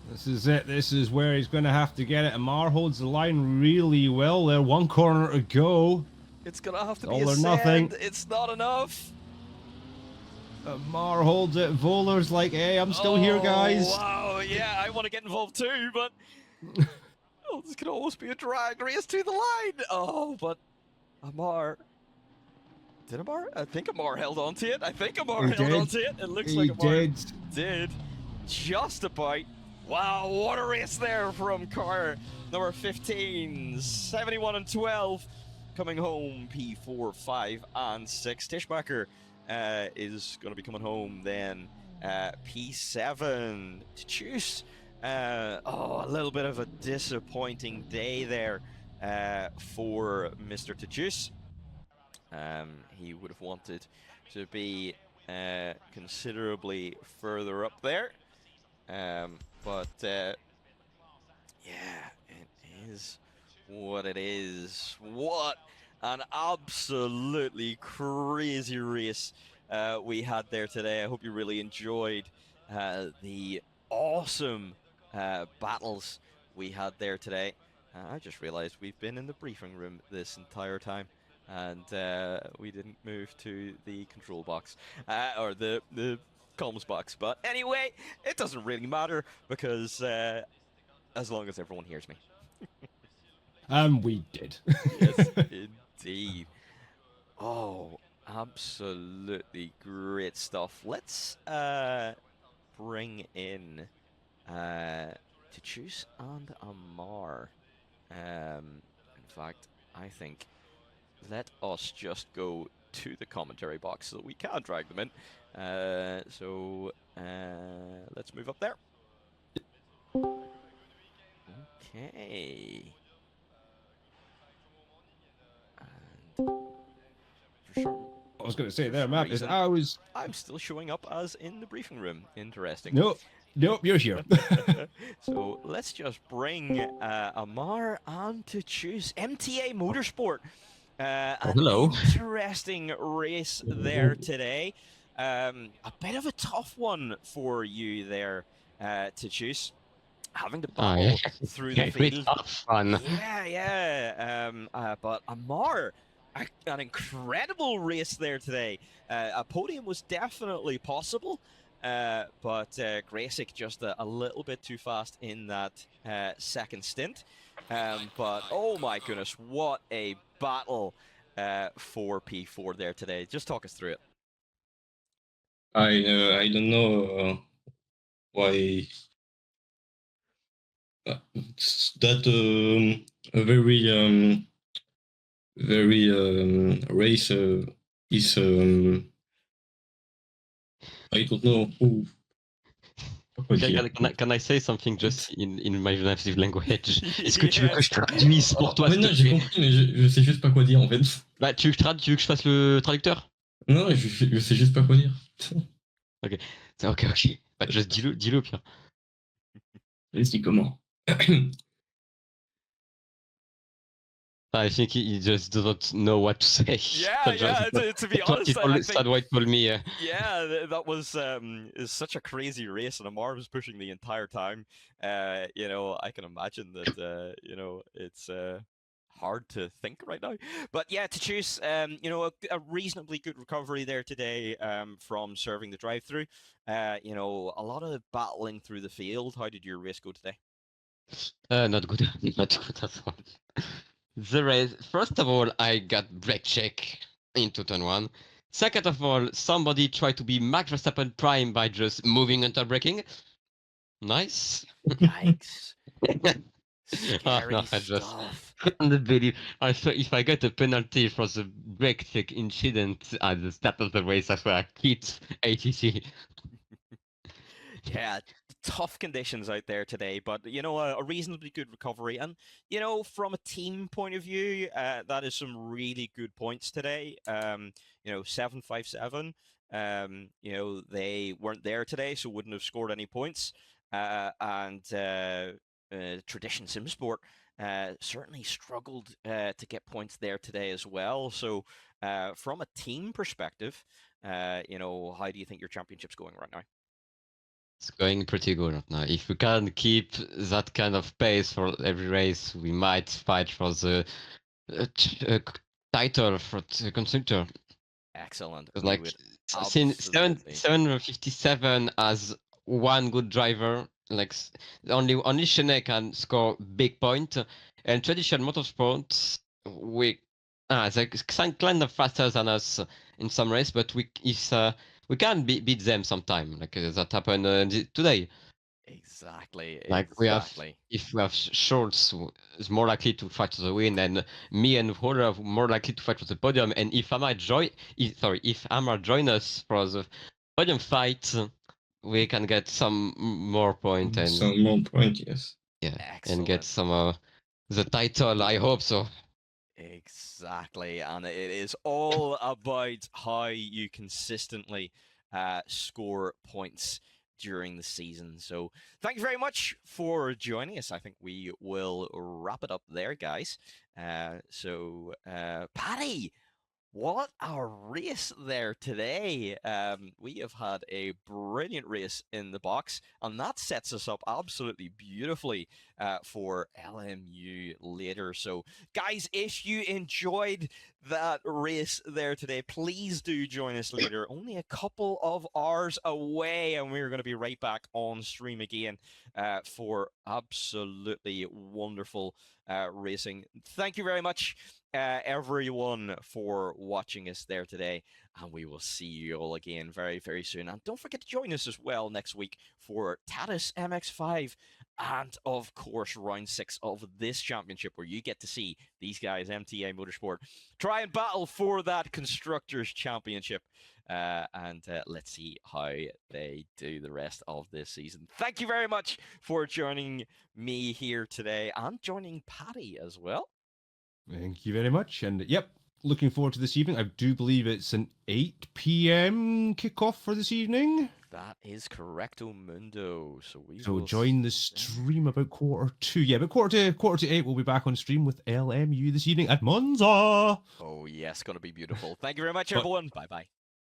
This is it. This is where he's going to have to get it. Amar holds the line really well there. 1 corner to go. It's gonna have to be All a or nothing. send. It's not enough. Amar holds it. Voler's like, hey, I'm still here, guys. Wow, yeah, I want to get involved too, but oh, this could almost be a drag race to the line. Oh, but Amar. Did Amar? I think Amar held on to it. I think Amar He held did. on to it. It looks He like Amar did. just about. Wow, what a race there from car number 15. 71 and 12 coming home. P4, 5 and 6. Tishbacher is going to be coming home then. P7 to choose. Oh, a little bit of a disappointing day there for Mr. Tachus. He would have wanted to be considerably further up there. But yeah, it is what it is. What an absolutely crazy race we had there today. I hope you really enjoyed the awesome battles we had there today. I just realized we've been in the briefing room this entire time, and we didn't move to the control box or the comms box. But anyway, it doesn't really matter because as long as everyone hears me. And we did. Yes, indeed. Oh, absolutely great stuff. Let's bring in Tachus and Amar. In fact, I think let us just go to the commentary box so that we can drag them in. So let's move up there. Okay. And for sure. I was going to say there, Matt, is I'm still showing up as in the briefing room. Interesting. Nope, you're here. So let's just bring Amar on to choose MTA Motorsport. Hello. Interesting race there today. A bit of a tough one for you there to choose. Having to battle through the Very field. tough fun. Yeah. But Amar an incredible race there today. A podium was definitely possible, but Gracek just a little bit too fast in that second stint. But oh my goodness, what a battle for P4 there today. Just talk us through it. I don't know why it's that a very race is I don't know who. Can I say something just in my native language? Est-ce que tu veux Yes. que je traduise pour toi, Mais s'il non, te j'ai plaît? compris, mais je sais juste pas quoi dire en fait. Bah, tu veux que je fasse le traducteur? Non, je sais juste pas quoi dire. Ok. Bah, juste dis-le au pire. Vas-y, comment? I think he just doesn't know what to say. Yeah, to be honest, I think... That's what he told me. Yeah, that was is such a crazy race, and Amar was pushing the entire time. You know, I can imagine that. You know, it's hard to think right now. But yeah, to choose, you know, a reasonably good recovery there today from serving the drive-through. You know, a lot of battling through the field. How did your race go today? Not good. Not good at all. The race, first of all, I got brake check into turn 1. Second of all, somebody tried to be Max Verstappen Prime by just moving under braking. Nice. Yikes. Oh, Scary no, I just stuff. couldn't believe. I swear, if I get a penalty for the brake check incident at the start of the race, I swear I quit ACC. Yeah, tough conditions out there today, but you know, a reasonably good recovery. And you know, from a team point of view, that is some really good points today. You know, 757. You know, they weren't there today, so wouldn't have scored any points. And Tradition Simsport certainly struggled to get points there today as well. So, from a team perspective, you know, how do you think your championship's going right now? It's going pretty good right now. If we can keep that kind of pace for every race, we might fight for the title for the constructor. Excellent. Like, since 757 as one good driver, like only Shene can score big point, and Tradition Motorsport they kind of faster than us in some race, but we can beat them sometime. Like that happened today. Exactly. Like if we have Schultz is more likely to fight for the win, and me and Holler are more likely to fight for the podium. And if Amar join us for the podium fight, we can get some more point and some more point, yes. Yeah, excellent. And get some the title. I hope so. Exactly, and it is all about how you consistently score points during the season. So thank you very much for joining us. I think we will wrap it up there, guys. Paddy, what a race there today. We have had a brilliant race in the box, and that sets us up absolutely beautifully for LMU later. So, guys, if you enjoyed that race there today, please do join us later. Only a couple of hours away, and we're going to be right back on stream again for absolutely wonderful racing. Thank you very much, everyone, for watching us there today, and we will see you all again very, very soon. And don't forget to join us as well next week for Tatis MX5 and, of course, round 6 of this championship, where you get to see these guys, MTA Motorsport, try and battle for that Constructors' Championship. And let's see how they do the rest of this season. Thank you very much for joining me here today, and joining Paddy as well. Thank you very much. And yep, looking forward to this evening. I do believe it's an 8 p.m. kickoff for this evening. That is correcto mundo. So join the stream about 1:45. Yeah, about quarter to 8, we'll be back on stream with LMU this evening at Monza. Oh yes, gonna be beautiful. Thank you very much, everyone. Bye bye.